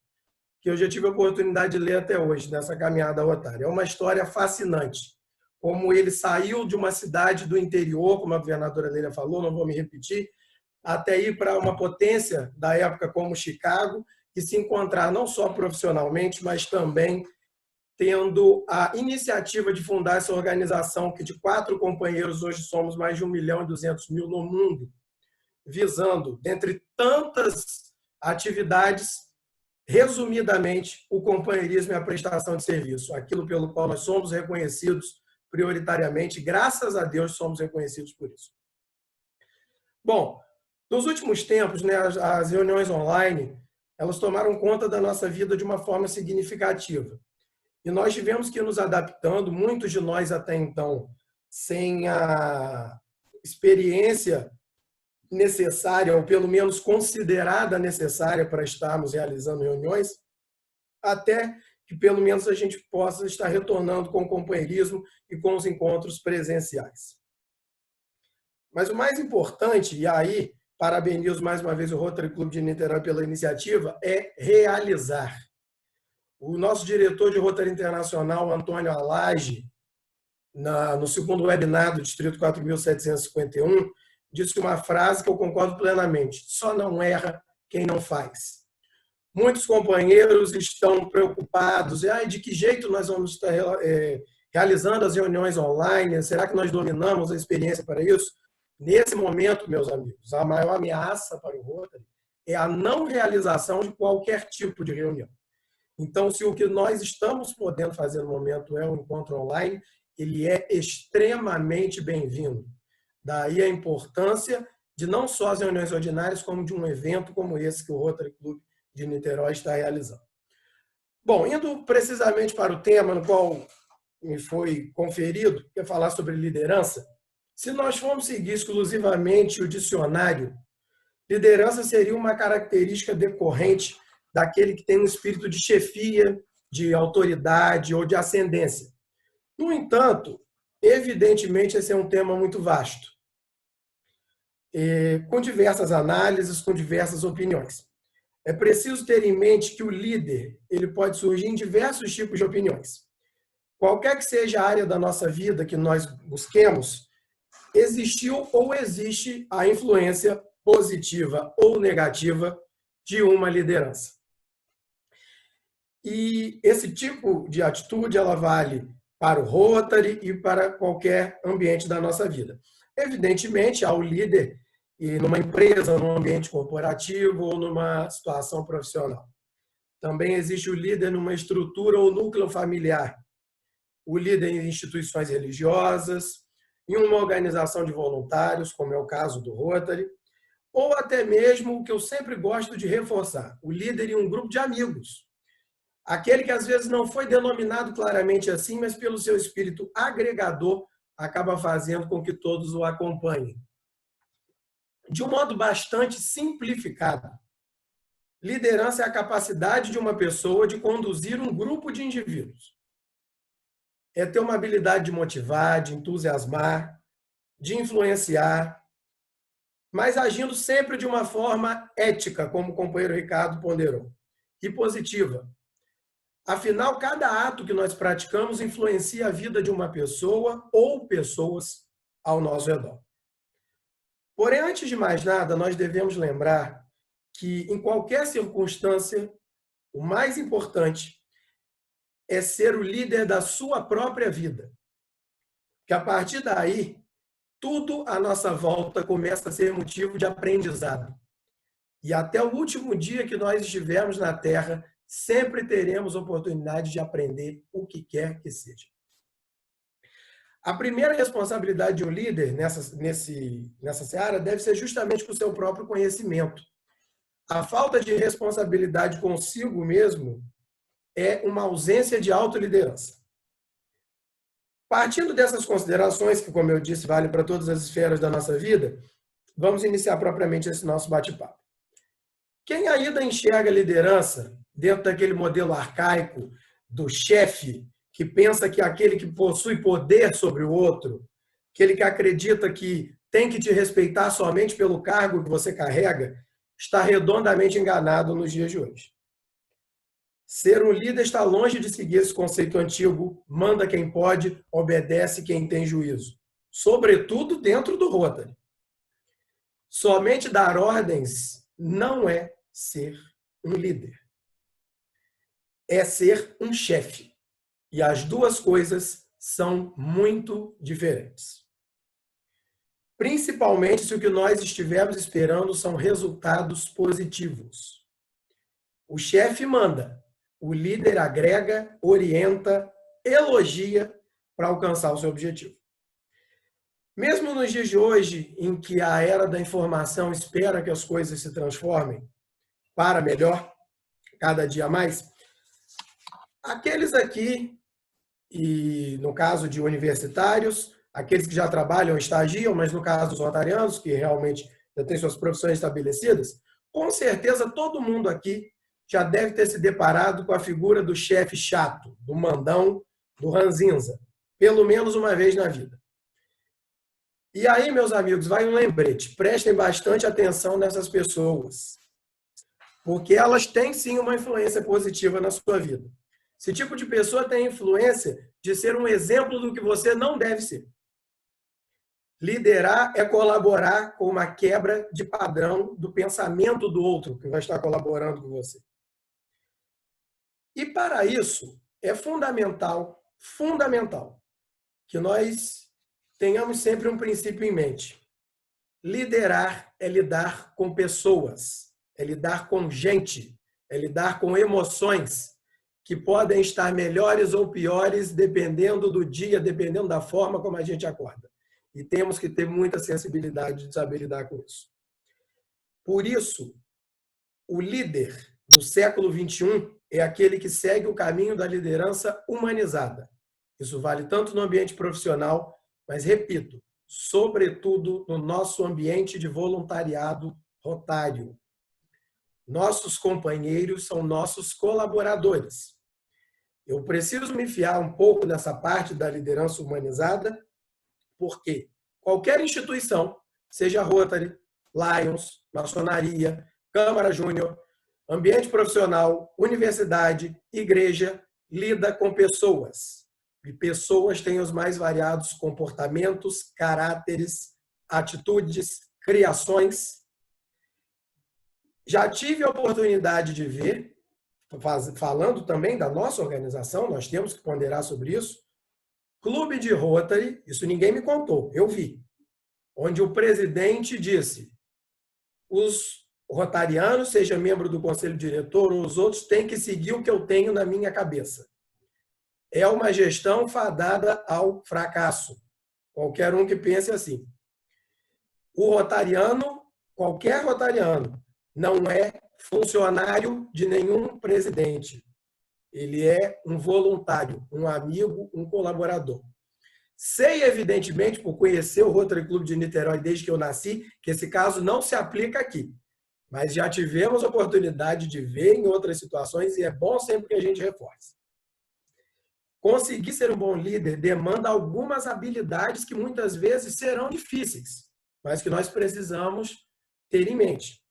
que eu já tive a oportunidade de ler até hoje, nessa caminhada rotária. É uma história fascinante, como ele saiu de uma cidade do interior, como a governadora Leila falou, não vou me repetir, até ir para uma potência da época como Chicago e se encontrar não só profissionalmente, mas também tendo a iniciativa de fundar essa organização que de 4 companheiros hoje somos mais de 1.200.000 no mundo, visando, dentre tantas atividades, resumidamente, o companheirismo e a prestação de serviço, aquilo pelo qual nós somos reconhecidos prioritariamente, graças a Deus somos reconhecidos por isso. Bom, nos últimos tempos, né, as reuniões online, elas tomaram conta da nossa vida de uma forma significativa. E nós tivemos que ir nos adaptando, muitos de nós até então, sem a experiência necessária, ou pelo menos considerada necessária para estarmos realizando reuniões, até que pelo menos a gente possa estar retornando com o companheirismo e com os encontros presenciais. Mas o mais importante, e aí parabenizo mais uma vez o Rotary Clube de Niterói pela iniciativa, é realizar. O nosso diretor de Rotary Internacional, Antônio Alage, no segundo webinar do Distrito 4.751, disse uma frase que eu concordo plenamente: só não erra quem não faz. Muitos companheiros estão preocupados, de que jeito nós vamos estar realizando as reuniões online? Será que nós dominamos a experiência para isso? Nesse momento, meus amigos, a maior ameaça para o Rotary é a não realização de qualquer tipo de reunião. Então, se o que nós estamos podendo fazer no momento é um encontro online, ele é extremamente bem-vindo. Daí a importância de não só as reuniões ordinárias, como de um evento como esse que o Rotary Clube de Niterói está realizando. Bom, indo precisamente para o tema no qual me foi conferido, que é falar sobre liderança, se nós formos seguir exclusivamente o dicionário, liderança seria uma característica decorrente daquele que tem um espírito de chefia, de autoridade ou de ascendência. No entanto, evidentemente, esse é um tema muito vasto, com diversas análises, com diversas opiniões. É preciso ter em mente que o líder ele pode surgir em diversos tipos de opiniões. Qualquer que seja a área da nossa vida que nós busquemos, existiu ou existe a influência positiva ou negativa de uma liderança. E esse tipo de atitude ela vale para o Rotary e para qualquer ambiente da nossa vida. Evidentemente, ao líder e numa empresa, num ambiente corporativo ou numa situação profissional. Também existe o líder numa estrutura ou núcleo familiar, o líder em instituições religiosas, em uma organização de voluntários, como é o caso do Rotary, ou até mesmo o que eu sempre gosto de reforçar, o líder em um grupo de amigos. Aquele que às vezes não foi denominado claramente assim, mas pelo seu espírito agregador, acaba fazendo com que todos o acompanhem. De um modo bastante simplificado, liderança é a capacidade de uma pessoa de conduzir um grupo de indivíduos. É ter uma habilidade de motivar, de entusiasmar, de influenciar, mas agindo sempre de uma forma ética, como o companheiro Ricardo ponderou, e positiva. Afinal, cada ato que nós praticamos influencia a vida de uma pessoa ou pessoas ao nosso redor. Porém, antes de mais nada, nós devemos lembrar que, em qualquer circunstância, o mais importante é ser o líder da sua própria vida. Que a partir daí, tudo à nossa volta começa a ser motivo de aprendizado. E até o último dia que nós estivermos na Terra, sempre teremos oportunidade de aprender o que quer que seja. A primeira responsabilidade de um líder nessa seara deve ser justamente com o seu próprio conhecimento. A falta de responsabilidade consigo mesmo é uma ausência de autoliderança. Partindo dessas considerações, que, como eu disse, vale para todas as esferas da nossa vida, vamos iniciar propriamente esse nosso bate-papo. Quem ainda enxerga a liderança dentro daquele modelo arcaico do chefe que pensa que é aquele que possui poder sobre o outro, aquele que acredita que tem que te respeitar somente pelo cargo que você carrega, está redondamente enganado nos dias de hoje. Ser um líder está longe de seguir esse conceito antigo, manda quem pode, obedece quem tem juízo. Sobretudo dentro do Rotary. Somente dar ordens não é ser um líder. É ser um chefe. E as duas coisas são muito diferentes. Principalmente se o que nós estivermos esperando são resultados positivos. O chefe manda. O líder agrega, orienta, elogia para alcançar o seu objetivo. Mesmo nos dias de hoje, em que a era da informação espera que as coisas se transformem para melhor, cada dia mais, aqueles aqui, e no caso de universitários, aqueles que já trabalham, estagiam, mas no caso dos rotarianos, que realmente já têm suas profissões estabelecidas, com certeza todo mundo aqui já deve ter se deparado com a figura do chefe chato, do mandão, do ranzinza, pelo menos uma vez na vida. E aí, meus amigos, vai um lembrete, prestem bastante atenção nessas pessoas, porque elas têm sim uma influência positiva na sua vida. Esse tipo de pessoa tem influência de ser um exemplo do que você não deve ser. Liderar é colaborar com uma quebra de padrão do pensamento do outro que vai estar colaborando com você. E para isso, é fundamental que nós tenhamos sempre um princípio em mente. Liderar é lidar com pessoas, é lidar com gente, é lidar com emoções que podem estar melhores ou piores dependendo do dia, dependendo da forma como a gente acorda. E temos que ter muita sensibilidade de saber lidar com isso. Por isso, o líder do século XXI é aquele que segue o caminho da liderança humanizada. Isso vale tanto no ambiente profissional, mas, repito, sobretudo no nosso ambiente de voluntariado rotário. Nossos companheiros são nossos colaboradores. Eu preciso me enfiar um pouco nessa parte da liderança humanizada, porque qualquer instituição, seja Rotary, Lions, maçonaria, Câmara Júnior, ambiente profissional, universidade, igreja, lida com pessoas. E pessoas têm os mais variados comportamentos, caráteres, atitudes, criações. Já tive a oportunidade de ver, falando também da nossa organização, nós temos que ponderar sobre isso, clube de Rotary, isso ninguém me contou, eu vi, onde o presidente disse, os rotarianos, seja membro do conselho diretor ou os outros, têm que seguir o que eu tenho na minha cabeça. É uma gestão fadada ao fracasso. Qualquer um que pense assim. O rotariano, qualquer rotariano, não é funcionário de nenhum presidente. Ele é um voluntário, um amigo, um colaborador. Sei, evidentemente, por conhecer o Rotary Club de Niterói desde que eu nasci, que esse caso não se aplica aqui. Mas já tivemos oportunidade de ver em outras situações e é bom sempre que a gente reforce. Conseguir ser um bom líder demanda algumas habilidades que muitas vezes serão difíceis, mas que nós precisamos ter em mente.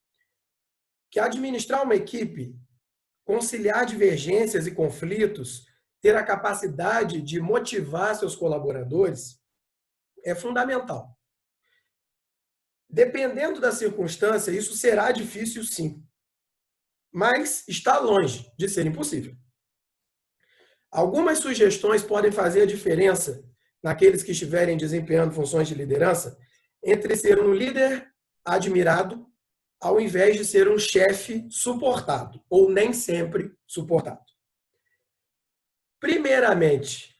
Que administrar uma equipe, conciliar divergências e conflitos, ter a capacidade de motivar seus colaboradores é fundamental. Dependendo da circunstância, isso será difícil sim, mas está longe de ser impossível. Algumas sugestões podem fazer a diferença naqueles que estiverem desempenhando funções de liderança entre ser um líder admirado ao invés de ser um chefe suportado, ou nem sempre suportado. Primeiramente,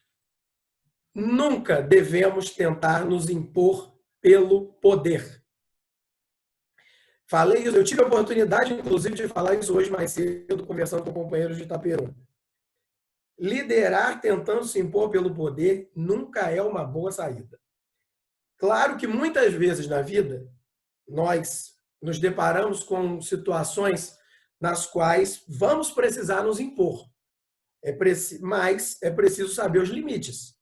nunca devemos tentar nos impor pelo poder. Falei isso, eu tive a oportunidade, inclusive, de falar isso hoje mais cedo, conversando com companheiros de Itaperuna. Liderar tentando se impor pelo poder nunca é uma boa saída. Claro que muitas vezes na vida, nós nos deparamos com situações nas quais vamos precisar nos impor. Mas é preciso saber os limites.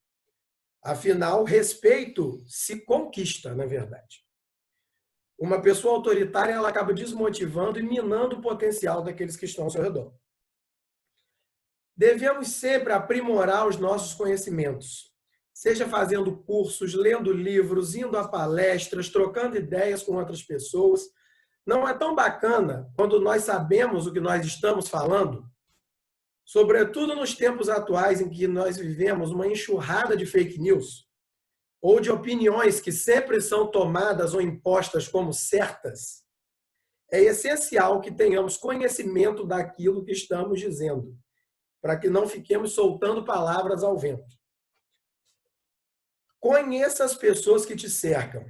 Afinal, respeito se conquista, na verdade. Uma pessoa autoritária, ela acaba desmotivando e minando o potencial daqueles que estão ao seu redor. Devemos sempre aprimorar os nossos conhecimentos, seja fazendo cursos, lendo livros, indo a palestras, trocando ideias com outras pessoas. Não é tão bacana quando nós sabemos o que nós estamos falando? Sobretudo nos tempos atuais em que nós vivemos uma enxurrada de fake news ou de opiniões que sempre são tomadas ou impostas como certas, é essencial que tenhamos conhecimento daquilo que estamos dizendo, para que não fiquemos soltando palavras ao vento. Conheça as pessoas que te cercam.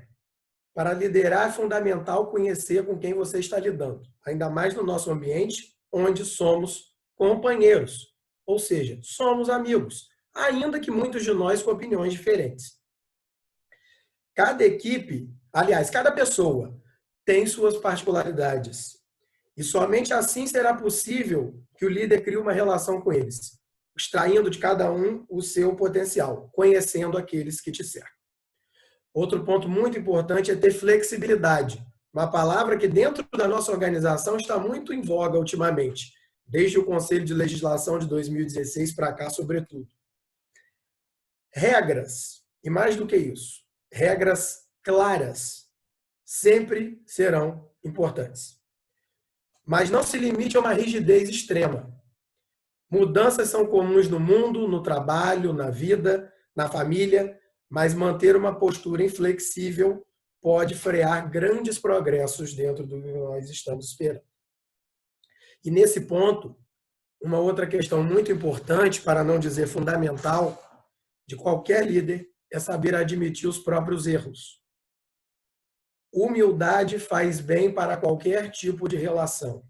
Para liderar é fundamental conhecer com quem você está lidando, ainda mais no nosso ambiente, onde somos companheiros, ou seja, somos amigos, ainda que muitos de nós com opiniões diferentes. Cada equipe, aliás, cada pessoa tem suas particularidades. E somente assim será possível que o líder crie uma relação com eles, extraindo de cada um o seu potencial, conhecendo aqueles que te cercam. Outro ponto muito importante é ter flexibilidade, uma palavra que dentro da nossa organização está muito em voga ultimamente, desde o Conselho de Legislação de 2016 para cá, sobretudo. Regras, e mais do que isso, regras claras, sempre serão importantes. Mas não se limite a uma rigidez extrema. Mudanças são comuns no mundo, no trabalho, na vida, na família, mas manter uma postura inflexível pode frear grandes progressos dentro do que nós estamos esperando. E nesse ponto, uma outra questão muito importante, para não dizer fundamental, de qualquer líder, é saber admitir os próprios erros. Humildade faz bem para qualquer tipo de relação.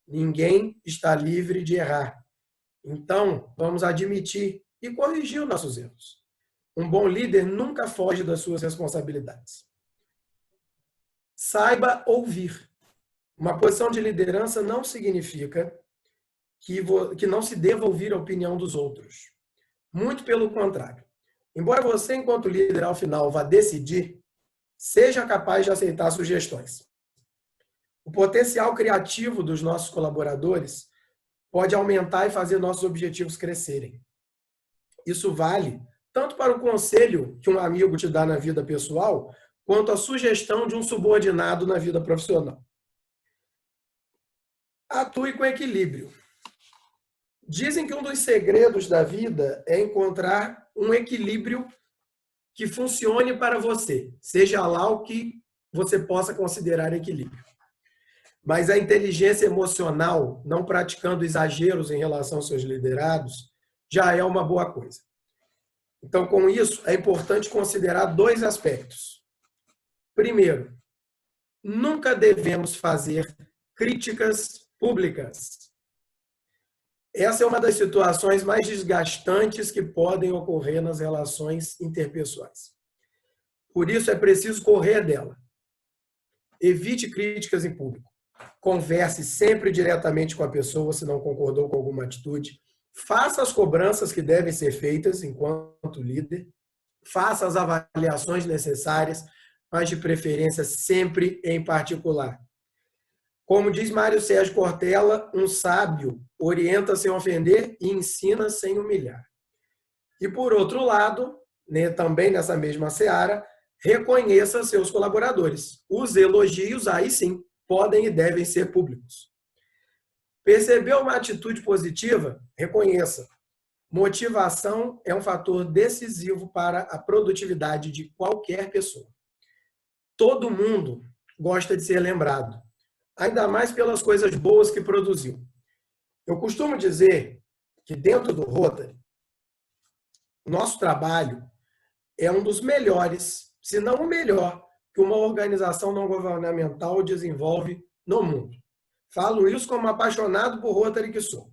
Ninguém está livre de errar. Então, vamos admitir e corrigir os nossos erros. Um bom líder nunca foge das suas responsabilidades. Saiba ouvir. Uma posição de liderança não significa que não se deva ouvir a opinião dos outros. Muito pelo contrário. Embora você, enquanto líder, ao final, vá decidir, seja capaz de aceitar sugestões. O potencial criativo dos nossos colaboradores pode aumentar e fazer nossos objetivos crescerem. Isso vale tanto para o conselho que um amigo te dá na vida pessoal, quanto a sugestão de um subordinado na vida profissional. Atue com equilíbrio. Dizem que um dos segredos da vida é encontrar um equilíbrio que funcione para você, seja lá o que você possa considerar equilíbrio. Mas a inteligência emocional, não praticando exageros em relação aos seus liderados, já é uma boa coisa. Então, com isso, é importante considerar 2 aspectos. Primeiro, nunca devemos fazer críticas públicas. Essa é uma das situações mais desgastantes que podem ocorrer nas relações interpessoais. Por isso, é preciso correr dela. Evite críticas em público. Converse sempre diretamente com a pessoa se não concordou com alguma atitude. Faça as cobranças que devem ser feitas enquanto líder. Faça as avaliações necessárias, mas de preferência sempre em particular. Como diz Mário Sérgio Cortella, um sábio orienta sem ofender e ensina sem humilhar. E, por outro lado, também nessa mesma seara, reconheça seus colaboradores. Os elogios, aí sim, podem e devem ser públicos. Percebeu uma atitude positiva? Reconheça. Motivação é um fator decisivo para a produtividade de qualquer pessoa. Todo mundo gosta de ser lembrado, ainda mais pelas coisas boas que produziu. Eu costumo dizer que dentro do Rotary, nosso trabalho é um dos melhores, se não o melhor, que uma organização não governamental desenvolve no mundo. Falo isso como apaixonado por Rotary que sou.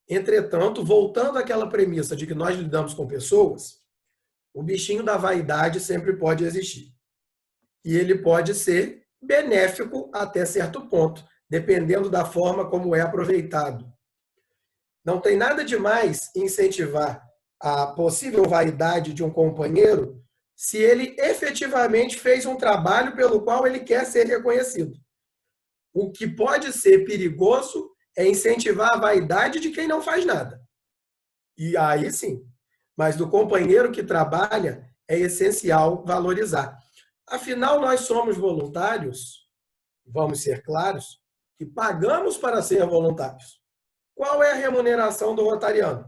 Entretanto, voltando àquela premissa de que nós lidamos com pessoas, o bichinho da vaidade sempre pode existir. E ele pode ser benéfico até certo ponto, dependendo da forma como é aproveitado. Não tem nada de mais incentivar a possível vaidade de um companheiro se ele efetivamente fez um trabalho pelo qual ele quer ser reconhecido. O que pode ser perigoso é incentivar a vaidade de quem não faz nada. E aí sim, mas do companheiro que trabalha é essencial valorizar. Afinal, nós somos voluntários, vamos ser claros, que pagamos para ser voluntários. Qual é a remuneração do rotariano?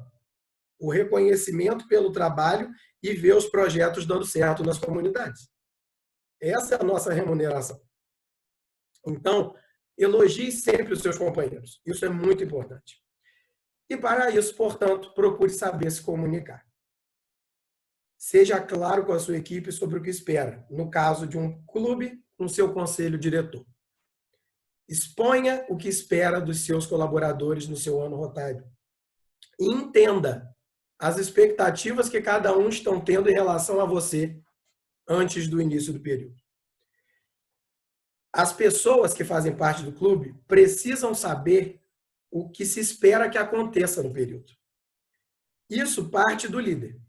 O reconhecimento pelo trabalho e ver os projetos dando certo nas comunidades. Essa é a nossa remuneração. Então, elogie sempre os seus companheiros. Isso é muito importante. E para isso, portanto, procure saber se comunicar. Seja claro com a sua equipe sobre o que espera, no caso de um clube, no seu conselho diretor. Exponha o que espera dos seus colaboradores no seu ano rotário. E entenda as expectativas que cada um estão tendo em relação a você antes do início do período. As pessoas que fazem parte do clube precisam saber o que se espera que aconteça no período. Isso parte do líder.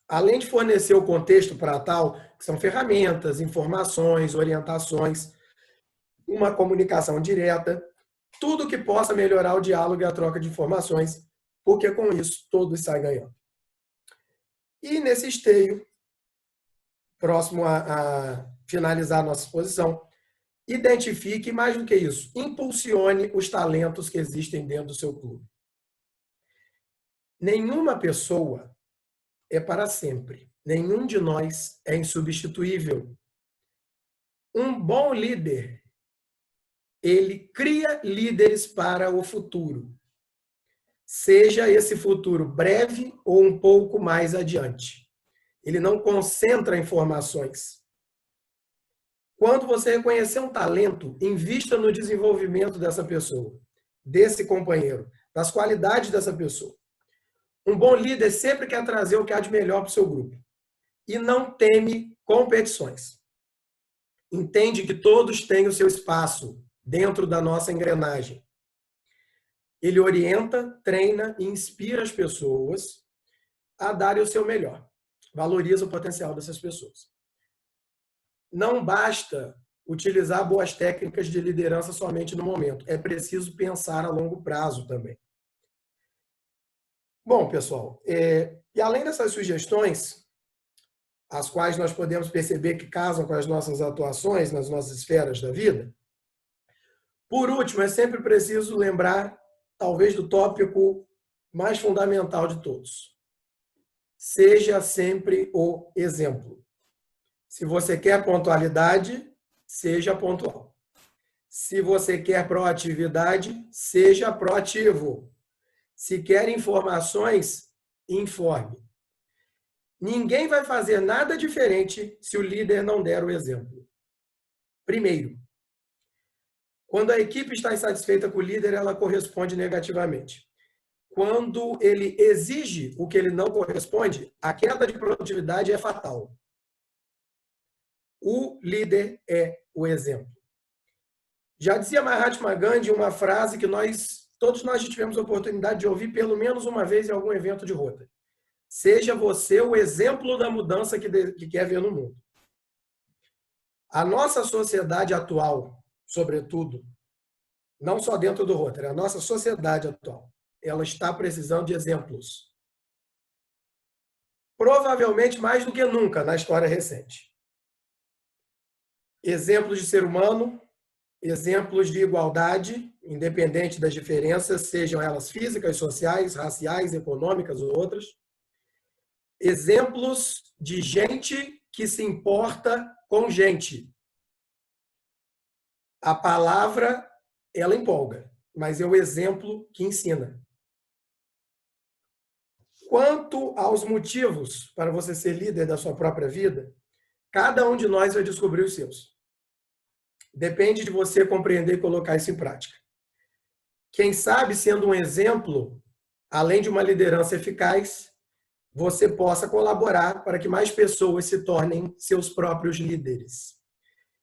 Além de fornecer o contexto para tal, que são ferramentas, informações, orientações, uma comunicação direta, tudo que possa melhorar o diálogo e a troca de informações, porque com isso todos saem ganhando. E nesse esteio, próximo a finalizar a nossa exposição, identifique, mais do que isso, impulsione os talentos que existem dentro do seu clube. Nenhuma pessoa é para sempre. Nenhum de nós é insubstituível. Um bom líder, ele cria líderes para o futuro. Seja esse futuro breve ou um pouco mais adiante. Ele não concentra informações. Quando você reconhecer um talento, invista no desenvolvimento dessa pessoa, desse companheiro, das qualidades dessa pessoa. Um bom líder sempre quer trazer o que há de melhor para o seu grupo. E não teme competições. Entende que todos têm o seu espaço dentro da nossa engrenagem. Ele orienta, treina e inspira as pessoas a darem o seu melhor. Valoriza o potencial dessas pessoas. Não basta utilizar boas técnicas de liderança somente no momento. É preciso pensar a longo prazo também. Bom, pessoal, e além dessas sugestões, as quais nós podemos perceber que casam com as nossas atuações nas nossas esferas da vida, por último, é sempre preciso lembrar, talvez, do tópico mais fundamental de todos. Seja sempre o exemplo. Se você quer pontualidade, seja pontual. Se você quer proatividade, seja proativo. Se quer informações, informe. Ninguém vai fazer nada diferente se o líder não der o exemplo. Primeiro, quando a equipe está insatisfeita com o líder, ela corresponde negativamente. Quando ele exige o que ele não corresponde, a queda de produtividade é fatal. O líder é o exemplo. Já dizia Mahatma Gandhi uma frase que todos nós tivemos a oportunidade de ouvir pelo menos uma vez em algum evento de Rotary. Seja você o exemplo da mudança que quer ver no mundo. A nossa sociedade atual, sobretudo, não só dentro do Rotary, a nossa sociedade atual, ela está precisando de exemplos. Provavelmente mais do que nunca na história recente. Exemplos de ser humano, exemplos de igualdade, independente das diferenças, sejam elas físicas, sociais, raciais, econômicas ou outras. Exemplos de gente que se importa com gente. A palavra, ela empolga, mas é o exemplo que ensina. Quanto aos motivos para você ser líder da sua própria vida, cada um de nós vai descobrir os seus. Depende de você compreender e colocar isso em prática. Quem sabe, sendo um exemplo, além de uma liderança eficaz, você possa colaborar para que mais pessoas se tornem seus próprios líderes.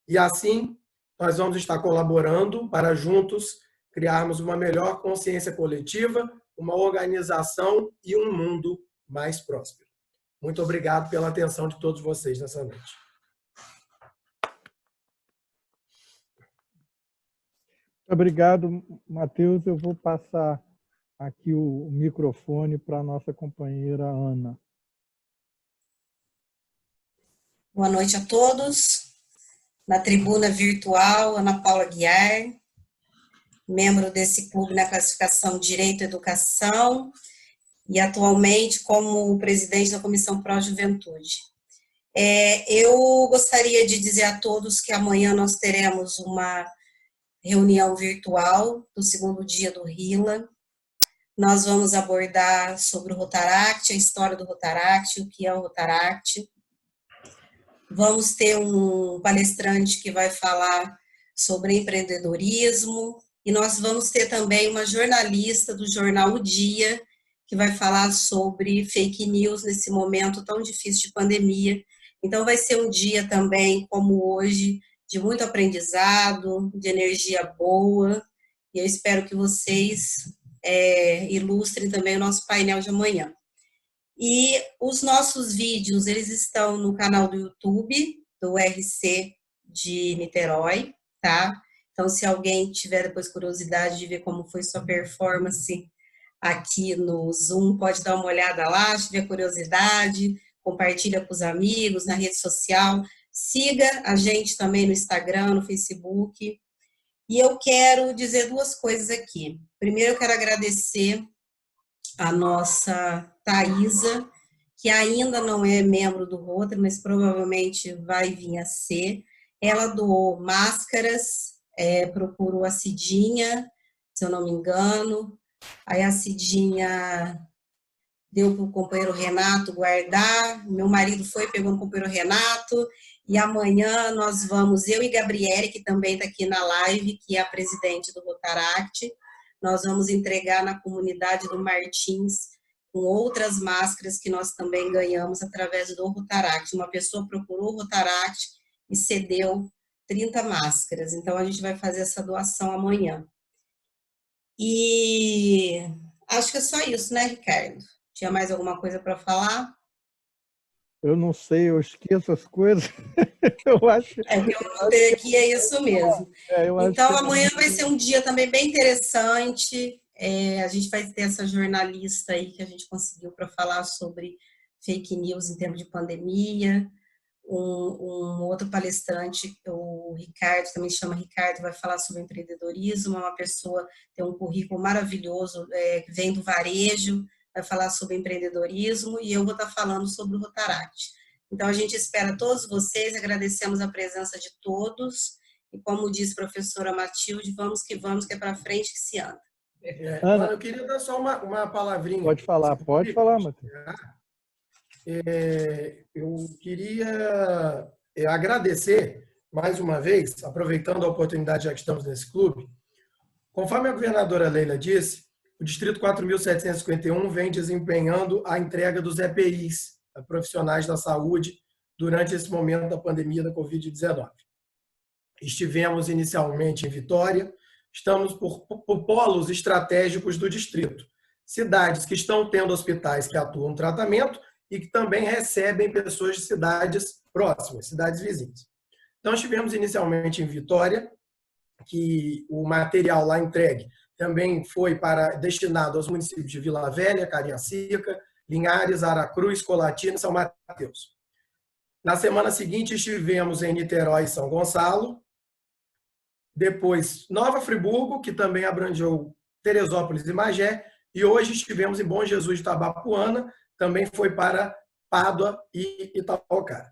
E assim, nós vamos estar colaborando para juntos criarmos uma melhor consciência coletiva, uma organização e um mundo mais próspero. Muito obrigado pela atenção de todos vocês nessa noite. Obrigado, Matheus. Eu vou passar aqui o microfone para a nossa companheira Ana. Boa noite a todos. Na tribuna virtual, Ana Paula Guiar, membro desse clube na classificação Direito à Educação e atualmente como presidente da Comissão Pró-Juventude. Eu gostaria de dizer a todos que amanhã nós teremos uma reunião virtual do segundo dia do RILA. Nós vamos abordar sobre o Rotaract, a história do Rotaract, o que é o Rotaract. Vamos ter um palestrante que vai falar sobre empreendedorismo e nós vamos ter também uma jornalista do jornal O Dia que vai falar sobre fake news nesse momento tão difícil de pandemia. Então vai ser um dia também, como hoje, de muito aprendizado, de energia boa, e eu espero que vocês ilustrem também o nosso painel de amanhã. E os nossos vídeos, eles estão no canal do YouTube, do RC de Niterói, tá? Então, se alguém tiver depois curiosidade de ver como foi sua performance aqui no Zoom, pode dar uma olhada lá, se tiver curiosidade, compartilha com os amigos, na rede social, siga a gente também no Instagram, no Facebook. E eu quero dizer duas coisas aqui. Primeiro, eu quero agradecer a nossa Thaisa, que ainda não é membro do Rotary, mas provavelmente vai vir a ser. Ela doou máscaras, procurou a Cidinha, se eu não me engano. Aí a Cidinha deu para o companheiro Renato guardar, meu marido foi, pegou no companheiro Renato, e amanhã nós vamos, eu e Gabriele, que também está aqui na live, que é a presidente do Rotaract, nós vamos entregar na comunidade do Martins com outras máscaras que nós também ganhamos através do Rotaract. Uma pessoa procurou o Rotaract e cedeu 30 máscaras. Então, a gente vai fazer essa doação amanhã. E acho que é só isso, né, Ricardo? Tinha mais alguma coisa para falar? Eu não sei, eu esqueço as coisas. Eu acho. O que eu notei aqui é isso mesmo. Então, amanhã vai ser um dia também bem interessante. A gente vai ter essa jornalista aí que a gente conseguiu para falar sobre fake news em tempo de pandemia. Um outro palestrante, o Ricardo, também se chama Ricardo, vai falar sobre empreendedorismo. É uma pessoa tem um currículo maravilhoso, vem do varejo, vai falar sobre empreendedorismo, e eu vou estar falando sobre o Rotaract. Então, a gente espera todos vocês, agradecemos a presença de todos, E como disse a professora Matilde, vamos, que é para frente que se anda. Ana, eu queria dar só uma palavrinha. Pode falar, Matheus. Eu queria agradecer, mais uma vez, aproveitando a oportunidade, já que estamos nesse clube, conforme a governadora Leila disse, o Distrito 4.751 vem desempenhando a entrega dos EPIs, profissionais da saúde, durante esse momento da pandemia da Covid-19. Estivemos inicialmente em Vitória, estamos por polos estratégicos do distrito, cidades que estão tendo hospitais que atuam no tratamento e que também recebem pessoas de cidades próximas, cidades vizinhas. Então, estivemos inicialmente em Vitória, que o material lá entregue também foi destinado aos municípios de Vila Velha, Cariacica, Linhares, Aracruz, Colatina e São Mateus. Na semana seguinte, estivemos em Niterói e São Gonçalo. Depois, Nova Friburgo, que também abrangeu Teresópolis e Magé. E hoje estivemos em Bom Jesus de Itabapuana, também foi para Pádua e Itaocara.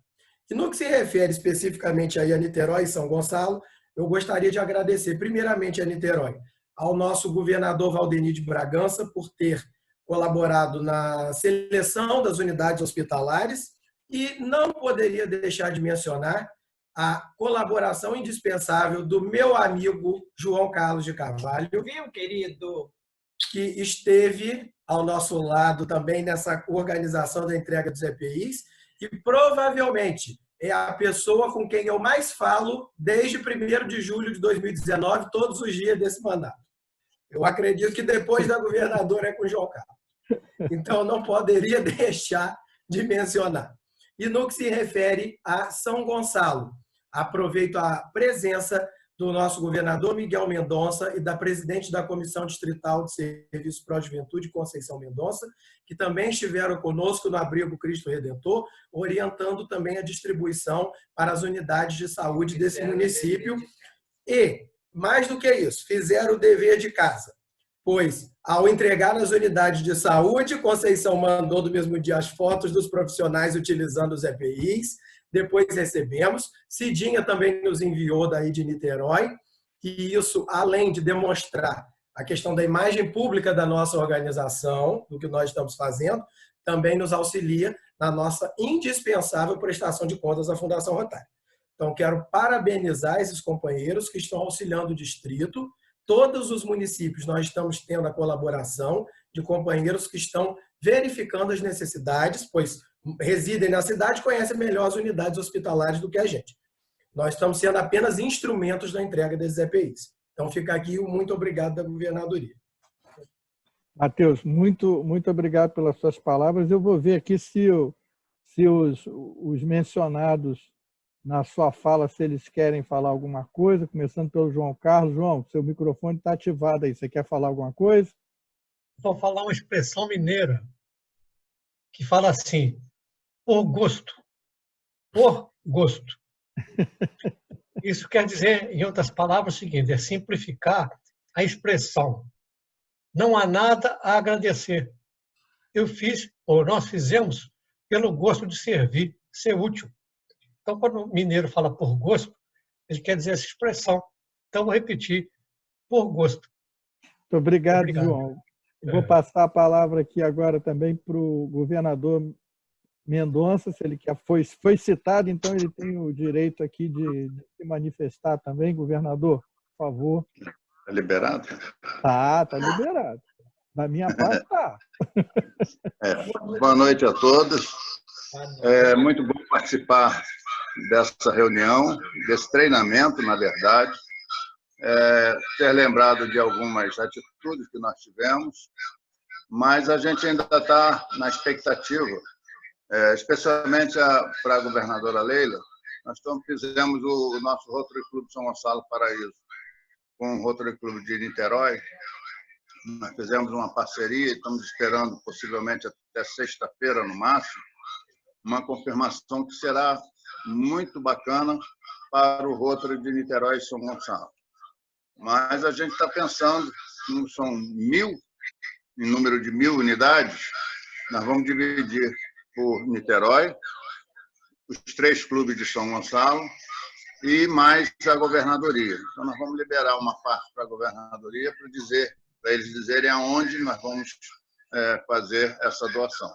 E no que se refere especificamente aí a Niterói e São Gonçalo, eu gostaria de agradecer primeiramente a Niterói, ao nosso governador Valdemir de Bragança, por ter colaborado na seleção das unidades hospitalares, e não poderia deixar de mencionar a colaboração indispensável do meu amigo João Carlos de Carvalho, Viu, querido? Que esteve ao nosso lado também nessa organização da entrega dos EPIs, e provavelmente é a pessoa com quem eu mais falo desde 1º de julho de 2019, todos os dias desse mandato. Eu acredito que depois da governadora é com o João Carlos. Então, não poderia deixar de mencionar. E no que se refere a São Gonçalo, aproveito a presença do nosso governador Miguel Mendonça e da presidente da Comissão Distrital de Serviços para a Juventude, Conceição Mendonça, que também estiveram conosco no Abrigo Cristo Redentor, orientando também a distribuição para as unidades de saúde desse município. E, mais do que isso, fizeram o dever de casa, pois, ao entregar nas unidades de saúde, Conceição mandou no mesmo dia as fotos dos profissionais utilizando os EPIs, depois recebemos, Cidinha também nos enviou daí de Niterói, e isso, além de demonstrar a questão da imagem pública da nossa organização, do que nós estamos fazendo, também nos auxilia na nossa indispensável prestação de contas à Fundação Rotária. Então, quero parabenizar esses companheiros que estão auxiliando o distrito. Todos os municípios nós estamos tendo a colaboração de companheiros que estão verificando as necessidades, pois residem na cidade, conhecem melhor as unidades hospitalares do que a gente. Nós estamos sendo apenas instrumentos da entrega desses EPIs. Então, fica aqui o muito obrigado da governadoria. Matheus, muito obrigado pelas suas palavras. Eu vou ver aqui se os mencionados na sua fala, se eles querem falar alguma coisa, começando pelo João Carlos. João, seu microfone está ativado aí. Você quer falar alguma coisa? Vou falar uma expressão mineira que fala assim: por gosto. Por gosto. Isso quer dizer, em outras palavras, o seguinte: é simplificar a expressão. Não há nada a agradecer. Eu fiz, ou nós fizemos, pelo gosto de servir, ser útil. Então, quando o mineiro fala por gosto, ele quer dizer essa expressão. Então, vou repetir: por gosto. Muito obrigado, João. Vou passar a palavra aqui agora também para o governador Mendonça, se ele quer, foi citado, então ele tem o direito aqui de se manifestar também. Governador, por favor. Está liberado? Tá liberado. Da minha parte, tá. Boa noite a todos. É muito bom participar dessa reunião, desse treinamento, na verdade. Ter lembrado de algumas atitudes que nós tivemos, mas a gente ainda está na expectativa, especialmente para a governadora Leila. Nós fizemos o nosso Rotary Club São Gonçalo Paraíso com o Rotary Club de Niterói. Nós fizemos uma parceria e estamos esperando, possivelmente até sexta-feira, no máximo, uma confirmação que será muito bacana para o Rotary de Niterói e São Gonçalo. Mas a gente está pensando, como são 1.000, em número de 1.000 unidades, nós vamos dividir por Niterói, os 3 clubes de São Gonçalo e mais a governadoria. Então, nós vamos liberar uma parte para a governadoria para eles dizerem aonde nós vamos fazer essa doação.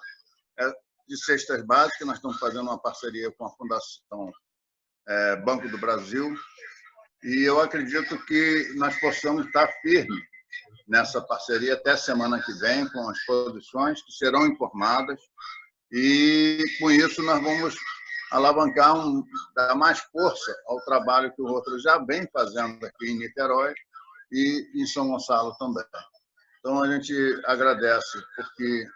De cestas básicas, nós estamos fazendo uma parceria com a Fundação Banco do Brasil, e eu acredito que nós possamos estar firmes nessa parceria até semana que vem, com as posições que serão informadas, e com isso nós vamos alavancar, dar mais força ao trabalho que o Rotary já vem fazendo aqui em Niterói e em São Gonçalo também. Então, a gente agradece, porque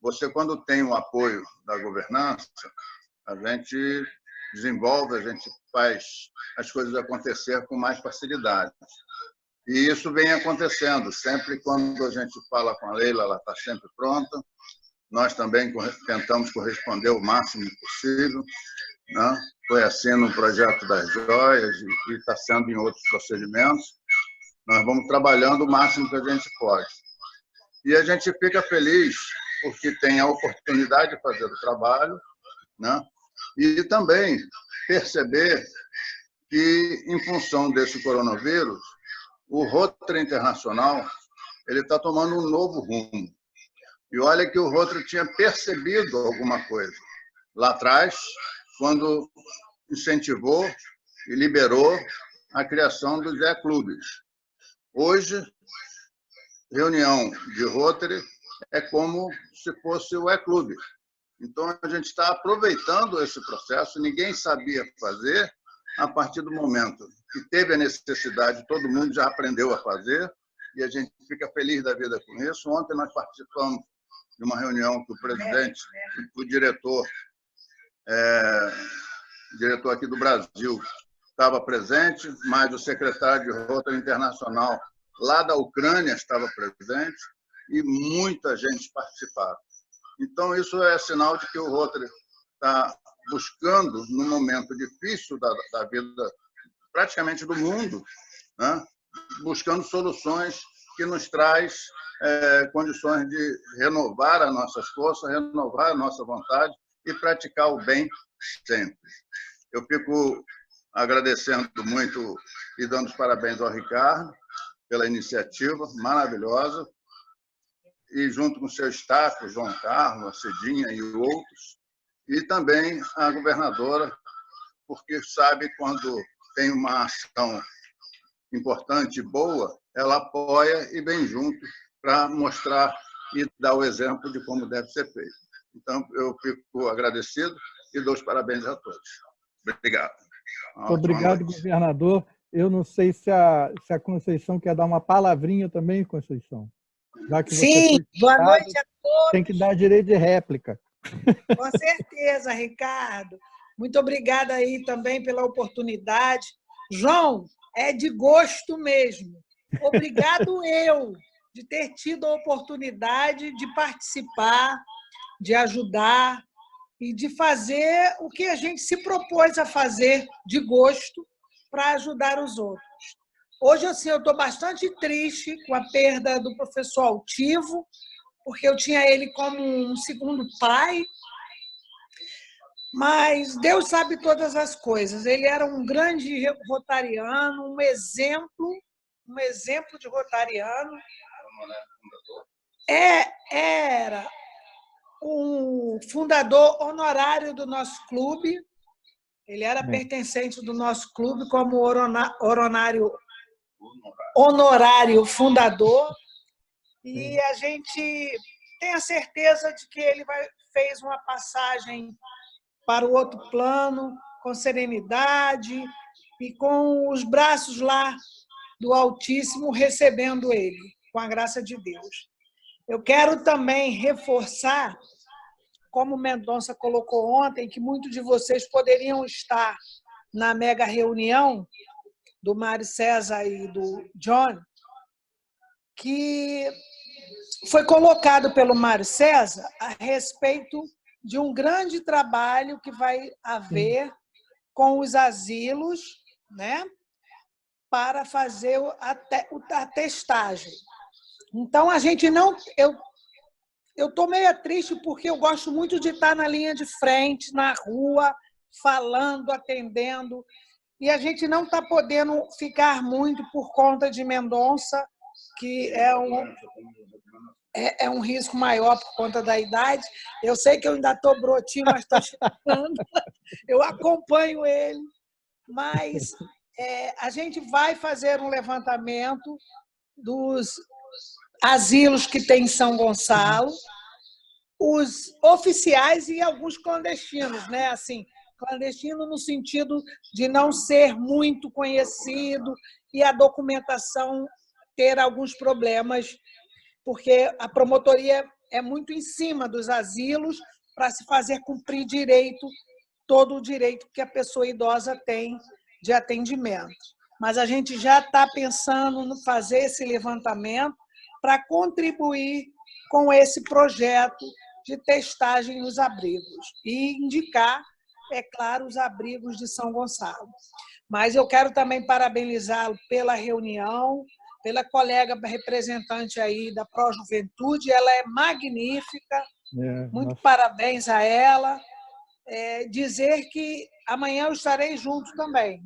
você, quando tem o apoio da governança, a gente desenvolve, a gente faz as coisas acontecer com mais facilidade. E isso vem acontecendo. Sempre quando a gente fala com a Leila, ela está sempre pronta. Nós também tentamos corresponder o máximo possível, né? Foi assim no projeto das joias e está sendo em outros procedimentos. Nós vamos trabalhando o máximo que a gente pode. E a gente fica feliz porque tem a oportunidade de fazer o trabalho, né? E também perceber que, em função desse coronavírus, o Rotary Internacional ele está tomando um novo rumo. E olha que o Rotary tinha percebido alguma coisa lá atrás, quando incentivou e liberou a criação dos e-clubes. Hoje, reunião de Rotary é como se fosse o e-clube. Então, a gente está aproveitando esse processo, ninguém sabia fazer. A partir do momento que teve a necessidade, todo mundo já aprendeu a fazer, e a gente fica feliz da vida com isso. Ontem nós participamos de uma reunião que o presidente, o diretor aqui do Brasil estava presente, mas o secretário de Rotary Internacional lá da Ucrânia estava presente, e muita gente participava. Então, isso é sinal de que o Rotary está buscando, num momento difícil da vida, praticamente do mundo, né? Buscando soluções que nos traz condições de renovar as nossas forças, renovar a nossa vontade e praticar o bem sempre. Eu fico agradecendo muito e dando os parabéns ao Ricardo pela iniciativa maravilhosa, e junto com o seu staff, o João Carlos, a Cidinha e outros, e também a governadora, porque sabe quando tem uma ação importante e boa, ela apoia e vem junto para mostrar e dar o exemplo de como deve ser feito. Então, eu fico agradecido e dou os parabéns a todos. Obrigado. Obrigado, governador. Eu não sei se a Conceição quer dar uma palavrinha também, Conceição. Já que sim, boa noite a todos. Tem que dar direito de réplica. Com certeza, Ricardo. Muito obrigada aí também pela oportunidade. João, é de gosto mesmo. Obrigado eu de ter tido a oportunidade de participar, de ajudar e de fazer o que a gente se propôs a fazer de gosto para ajudar os outros. Hoje, assim, eu estou bastante triste com a perda do professor Altivo, porque eu tinha ele como um segundo pai, mas Deus sabe todas as coisas. Ele era um grande rotariano, um exemplo de rotariano. Era um fundador honorário do nosso clube. Ele era pertencente do nosso clube como honorário fundador, e a gente tem a certeza de que ele fez uma passagem para o outro plano com serenidade e com os braços lá do Altíssimo recebendo ele, com a graça de Deus. Eu quero também reforçar, como o Mendonça colocou ontem, que muitos de vocês poderiam estar na mega reunião do Mário César e do John, que foi colocado pelo Mário César a respeito de um grande trabalho que vai haver com os asilos, né, para fazer a testagem. Então, a gente não... Eu estou meio triste porque eu gosto muito de estar na linha de frente, na rua, falando, atendendo. e a gente não está podendo ficar muito por conta de Mendonça, que é um risco maior por conta da idade. Eu sei que eu ainda estou brotinho, mas estou chegando. Eu acompanho ele, mas a gente vai fazer um levantamento dos asilos que tem em São Gonçalo, os oficiais e alguns clandestinos, né? Assim, clandestino no sentido de não ser muito conhecido e a documentação ter alguns problemas, porque a promotoria é muito em cima dos asilos para se fazer cumprir todo o direito que a pessoa idosa tem de atendimento. Mas a gente já está pensando em fazer esse levantamento para contribuir com esse projeto de testagem nos abrigos e indicar, é claro, os abrigos de São Gonçalo. Mas eu quero também parabenizá-lo pela reunião, pela colega representante aí da Pró-Juventude, ela é magnífica, muito parabéns a ela. Dizer que amanhã eu estarei junto também,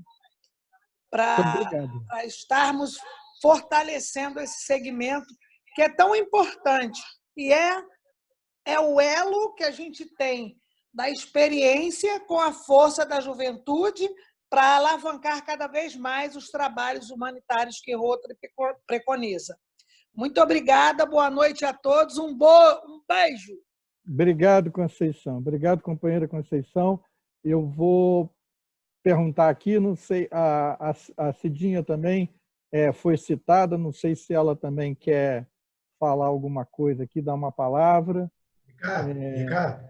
para estarmos fortalecendo esse segmento que é tão importante e é o elo que a gente tem da experiência com a força da juventude para alavancar cada vez mais os trabalhos humanitários que Rotary preconiza. Muito obrigada, boa noite a todos, um beijo. Obrigado, Conceição. Obrigado, companheira Conceição. Eu vou perguntar aqui, não sei, a Cidinha também foi citada, não sei se ela também quer falar alguma coisa aqui, dar uma palavra. Ricardo?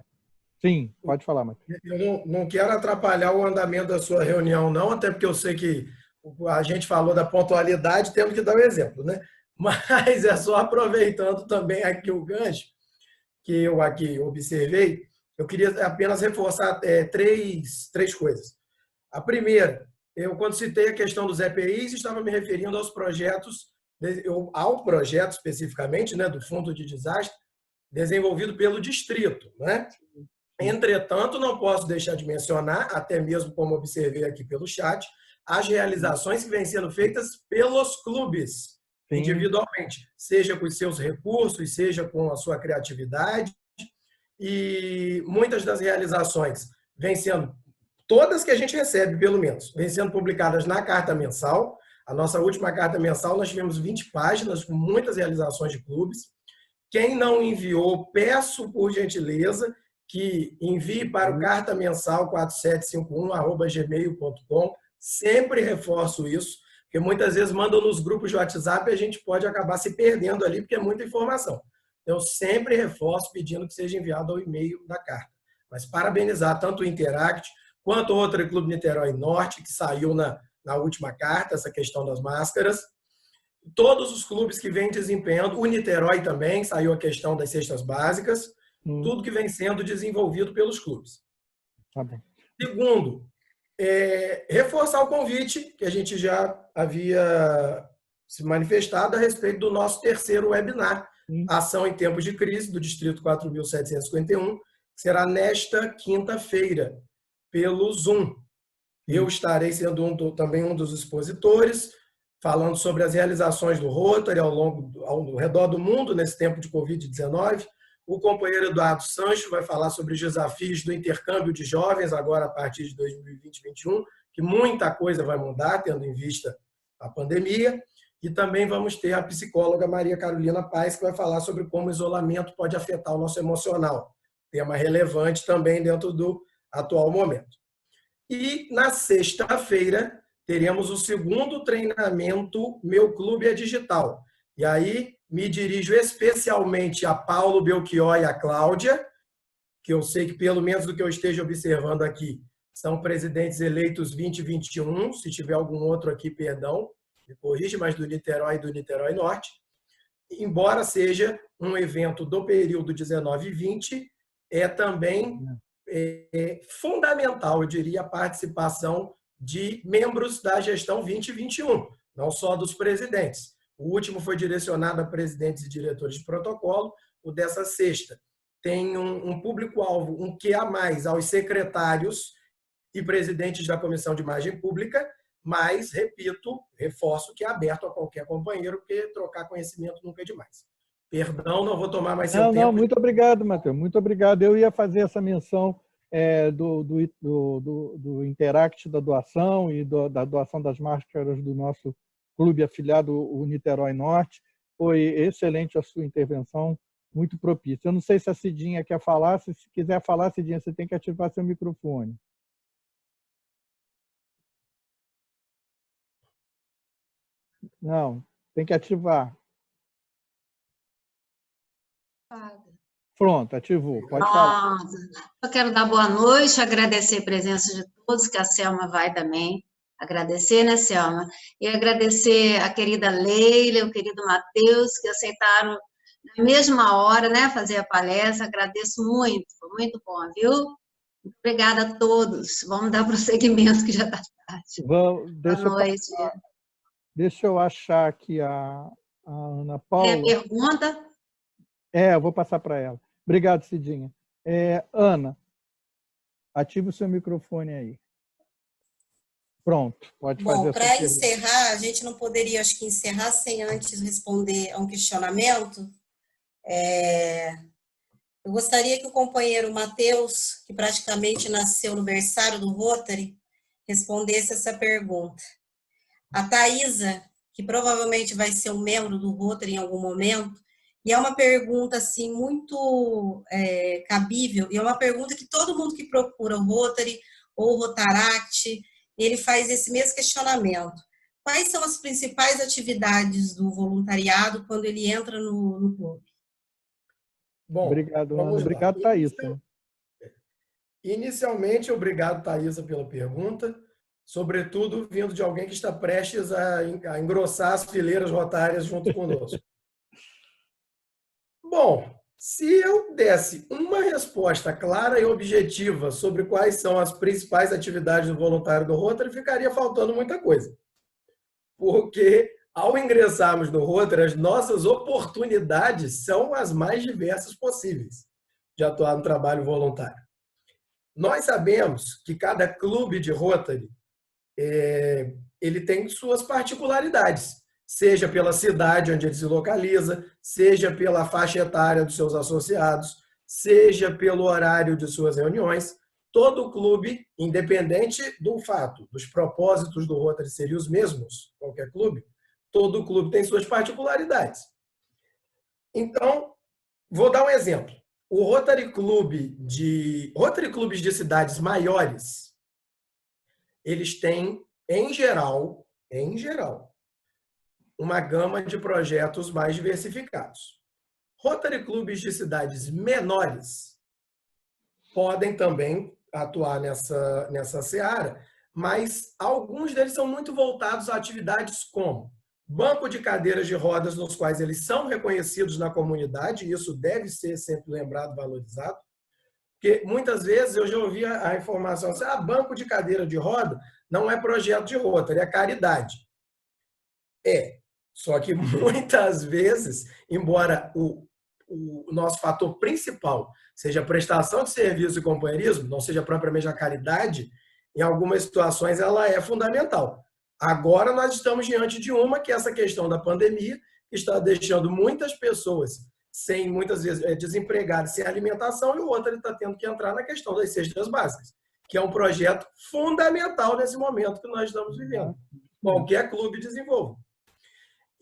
Sim, pode falar, Matheus. Eu não quero atrapalhar o andamento da sua reunião, não, até porque eu sei que a gente falou da pontualidade, temos que dar o exemplo, né? Mas é só aproveitando também aqui o gancho que eu aqui observei, eu queria apenas reforçar três coisas. A primeira, eu quando citei a questão dos EPIs, estava me referindo aos projetos, ao projeto especificamente, né, do Fundo de Desastre, desenvolvido pelo distrito, né? Entretanto, não posso deixar de mencionar, até mesmo como observei aqui pelo chat, as realizações que vêm sendo feitas pelos clubes, individualmente, seja com os seus recursos, seja com a sua criatividade. E muitas das realizações vêm sendo, todas que a gente recebe, pelo menos, vêm sendo publicadas na carta mensal. A nossa última carta mensal, nós tivemos 20 páginas com muitas realizações de clubes. Quem não enviou, peço por gentileza que envie para o cartamensal4751@gmail.com. Sempre reforço isso, porque muitas vezes mandam nos grupos de WhatsApp e a gente pode acabar se perdendo ali, porque é muita informação. Então, sempre reforço pedindo que seja enviado ao e-mail da carta. Mas parabenizar tanto o Interact quanto o Rotary Clube Niterói Norte, que saiu na última carta, essa questão das máscaras. Todos os clubes que vêm desempenhando, o Niterói também, saiu a questão das cestas básicas, tudo que vem sendo desenvolvido pelos clubes. Tá bem. Segundo, reforçar o convite que a gente já havia se manifestado a respeito do nosso terceiro webinar, Ação em Tempos de Crise, do Distrito 4.751, que será nesta quinta-feira, pelo Zoom. Eu estarei sendo também um dos expositores, falando sobre as realizações do Rotary ao redor do mundo nesse tempo de Covid-19. O companheiro Eduardo Sancho vai falar sobre os desafios do intercâmbio de jovens, agora a partir de 2020-2021, que muita coisa vai mudar, tendo em vista a pandemia. E também vamos ter a psicóloga Maria Carolina Paes, que vai falar sobre como o isolamento pode afetar o nosso emocional. Tema relevante também dentro do atual momento. E na sexta-feira, teremos o segundo treinamento Meu Clube é Digital. E aí me dirijo especialmente a Paulo Belchior e a Cláudia, que eu sei que, pelo menos do que eu esteja observando aqui, são presidentes eleitos 2021. Se tiver algum outro aqui, perdão, me corrige, mas do Niterói e do Niterói Norte. Embora seja um evento do período 19 e 20, é também fundamental, eu diria, a participação de membros da gestão 2021, não só dos presidentes. O último foi direcionado a presidentes e diretores de protocolo, o dessa sexta tem um público-alvo, um que a mais aos secretários e presidentes da Comissão de Imagem Pública, mas, repito, reforço que é aberto a qualquer companheiro, porque trocar conhecimento nunca é demais. Perdão, não vou tomar mais seu tempo. Não, muito obrigado, Matheus, muito obrigado. Eu ia fazer essa menção do Interact da doação e da doação das máscaras do nosso clube afiliado, o Niterói Norte. Foi excelente a sua intervenção, muito propícia. Eu não sei se a Cidinha quer falar. Se quiser falar, Cidinha, você tem que ativar seu microfone. Não, tem que ativar. Pronto, ativou. Pode falar. Eu quero dar boa noite, agradecer a presença de todos, que a Selma vai também agradecer, né, Selma? E agradecer a querida Leila, o querido Matheus, que aceitaram na mesma hora, né, fazer a palestra. Agradeço muito, foi muito bom, viu? Obrigada a todos. Vamos dar prosseguimento, que já está tarde. Boa noite. Deixa eu achar aqui a Ana Paula. Tem a pergunta? Eu vou passar para ela. Obrigado, Cidinha. Ana, ativa o seu microfone aí. Pronto, pode fazer. Bom, para encerrar, a gente não poderia, acho que, encerrar sem antes responder a um questionamento. Eu gostaria que o companheiro Matheus, que praticamente nasceu no berçário do Rotary, respondesse essa pergunta. A Thaisa, que provavelmente vai ser um membro do Rotary em algum momento, e é uma pergunta assim, muito cabível, e é uma pergunta que todo mundo que procura o Rotary ou o Rotaract, ele faz esse mesmo questionamento. Quais são as principais atividades do voluntariado quando ele entra no clube? Bom, obrigado, Ana. Obrigado, Thaisa. Inicialmente, obrigado, Thaisa, pela pergunta, sobretudo vindo de alguém que está prestes a engrossar as fileiras rotárias junto conosco. Bom, se eu desse uma resposta clara e objetiva sobre quais são as principais atividades do voluntário do Rotary, ficaria faltando muita coisa. Porque, ao ingressarmos no Rotary, as nossas oportunidades são as mais diversas possíveis de atuar no trabalho voluntário. Nós sabemos que cada clube de Rotary ele tem suas particularidades, seja pela cidade onde ele se localiza, seja pela faixa etária dos seus associados, seja pelo horário de suas reuniões. Todo clube, independente do fato, dos propósitos do Rotary serem os mesmos, qualquer clube, todo clube tem suas particularidades. Então, vou dar um exemplo. O Rotary Clubes de cidades maiores, eles têm, em geral, uma gama de projetos mais diversificados. Rotary Clubes de cidades menores podem também atuar nessa seara, mas alguns deles são muito voltados a atividades como banco de cadeiras de rodas, nos quais eles são reconhecidos na comunidade, e isso deve ser sempre lembrado, valorizado, porque muitas vezes eu já ouvi a informação assim, banco de cadeira de roda não é projeto de Rotary, é caridade. Só que muitas vezes, embora o nosso fator principal seja a prestação de serviço e companheirismo, não seja propriamente a caridade, em algumas situações ela é fundamental. Agora nós estamos diante de que é essa questão da pandemia, que está deixando muitas pessoas muitas vezes desempregadas, sem alimentação, e o outro está tendo que entrar na questão das cestas básicas, que é um projeto fundamental nesse momento que nós estamos vivendo. Qualquer clube desenvolve.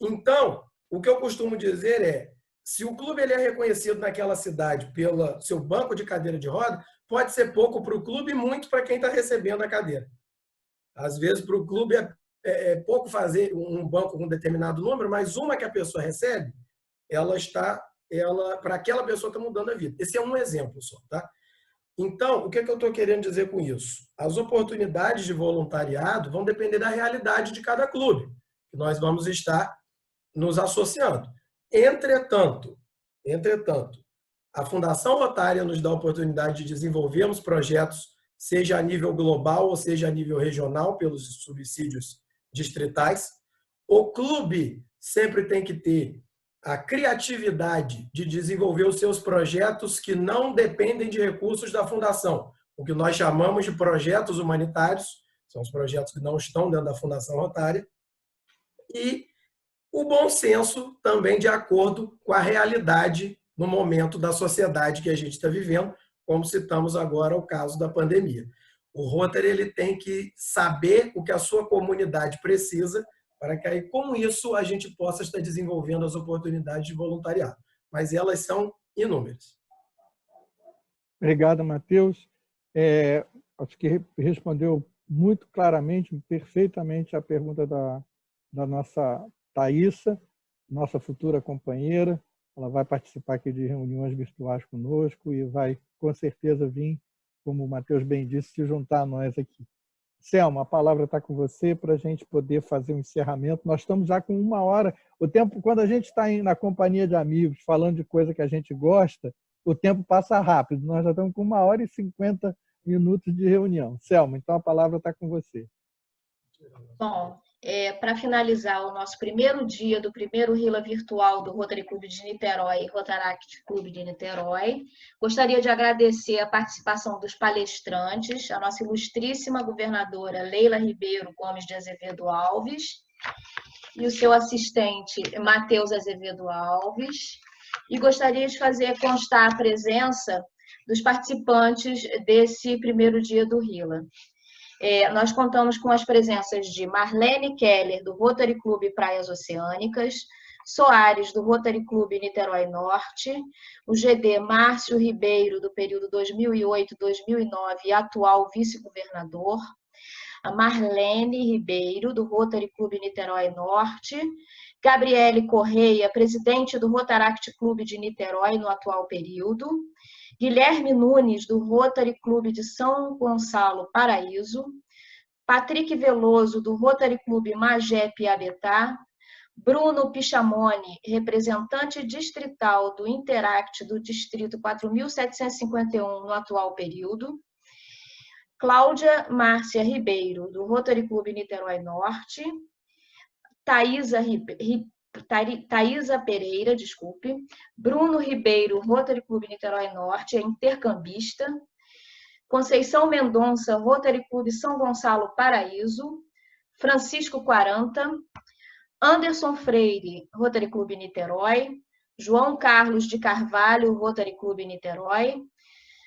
Então, o que eu costumo dizer é, se o clube ele é reconhecido naquela cidade pelo seu banco de cadeira de roda, pode ser pouco para o clube e muito para quem está recebendo a cadeira. Às vezes, para o clube é pouco fazer um banco com um determinado número, mas uma que a pessoa recebe, para aquela pessoa está mudando a vida. Esse é um exemplo só, tá? Então, o que eu estou querendo dizer com isso? As oportunidades de voluntariado vão depender da realidade de cada clube, que nós vamos estar nos associando. Entretanto, a Fundação Rotária nos dá a oportunidade de desenvolvermos projetos, seja a nível global ou seja a nível regional, pelos subsídios distritais. O clube sempre tem que ter a criatividade de desenvolver os seus projetos que não dependem de recursos da fundação. o que nós chamamos de projetos humanitários, são os projetos que não estão dentro da Fundação Rotária, e o bom senso também de acordo com a realidade no momento da sociedade que a gente está vivendo, como citamos agora o caso da pandemia. O Rotary ele tem que saber o que a sua comunidade precisa para que aí, com isso, a gente possa estar desenvolvendo as oportunidades de voluntariado. Mas elas são inúmeras. Obrigado, Matheus. Acho que respondeu muito claramente, perfeitamente a pergunta da nossa Thaísa, nossa futura companheira. Ela vai participar aqui de reuniões virtuais conosco e vai, com certeza, vir, como o Matheus bem disse, se juntar a nós aqui. Selma, a palavra está com você para a gente poder fazer um encerramento. Nós estamos já com 1 hora. O tempo, quando a gente está na companhia de amigos, falando de coisa que a gente gosta, o tempo passa rápido. Nós já estamos com 1 hora e 50 minutos de reunião. Selma, então a palavra está com você. Bom, para finalizar o nosso primeiro dia do primeiro RILA virtual do Rotary Clube de Niterói e Rotaract Clube de Niterói, gostaria de agradecer a participação dos palestrantes, a nossa ilustríssima governadora Leila Ribeiro Gomes de Azevedo Alves e o seu assistente Matheus Azevedo Alves, e gostaria de fazer constar a presença dos participantes desse primeiro dia do RILA. Nós contamos com as presenças de Marlene Keller, do Rotary Clube Praias Oceânicas, Soares, do Rotary Clube Niterói Norte, o GD Márcio Ribeiro, do período 2008-2009 e atual vice-governador, a Marlene Ribeiro, do Rotary Clube Niterói Norte, Gabriele Correia, presidente do Rotaract Clube de Niterói no atual período, Guilherme Nunes, do Rotary Clube de São Gonçalo, Paraíso, Patrick Veloso, do Rotary Clube Magé Piabetá, Bruno Pichamoni, representante distrital do Interact do Distrito 4.751 no atual período, Cláudia Márcia Ribeiro, do Rotary Clube Niterói Norte, Thaísa Pereira, Bruno Ribeiro, Rotary Clube Niterói Norte, é intercambista, Conceição Mendonça, Rotary Clube São Gonçalo, Paraíso, Francisco Quaranta, Anderson Freire, Rotary Clube Niterói, João Carlos de Carvalho, Rotary Clube Niterói,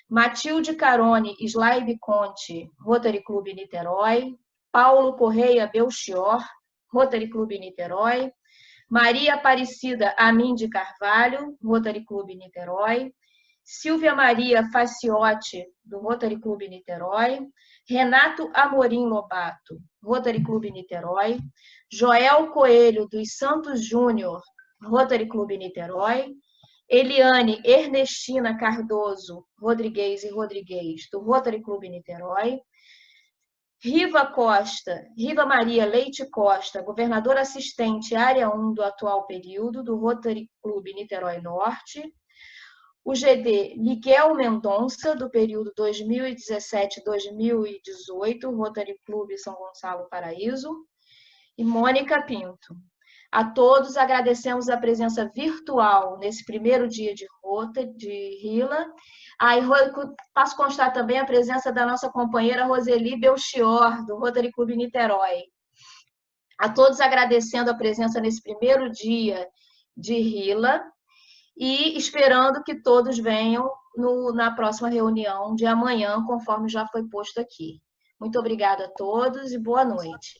Matilde Carone Slaibe Conte, Rotary Clube Niterói, Paulo Correia Belchior, Rotary Clube Niterói, Maria Aparecida Amin de Carvalho, Rotary Clube Niterói, Silvia Maria Faciotti, do Rotary Clube Niterói, Renato Amorim Lobato, Rotary Clube Niterói, Joel Coelho dos Santos Júnior, Rotary Clube Niterói, Eliane Ernestina Cardoso Rodrigues e Rodrigues, do Rotary Clube Niterói, Riva Maria Leite Costa, governadora assistente área 1 do atual período, do Rotary Clube Niterói Norte, o GD Miguel Mendonça, do período 2017-2018, Rotary Clube São Gonçalo Paraíso, e Mônica Pinto. A todos agradecemos a presença virtual nesse primeiro dia de RILA. Passo constar também a presença da nossa companheira Roseli Belchior, do Rotary Clube Niterói. A todos agradecendo a presença nesse primeiro dia de RILA e esperando que todos venham na próxima reunião de amanhã, conforme já foi posto aqui. Muito obrigada a todos e boa noite.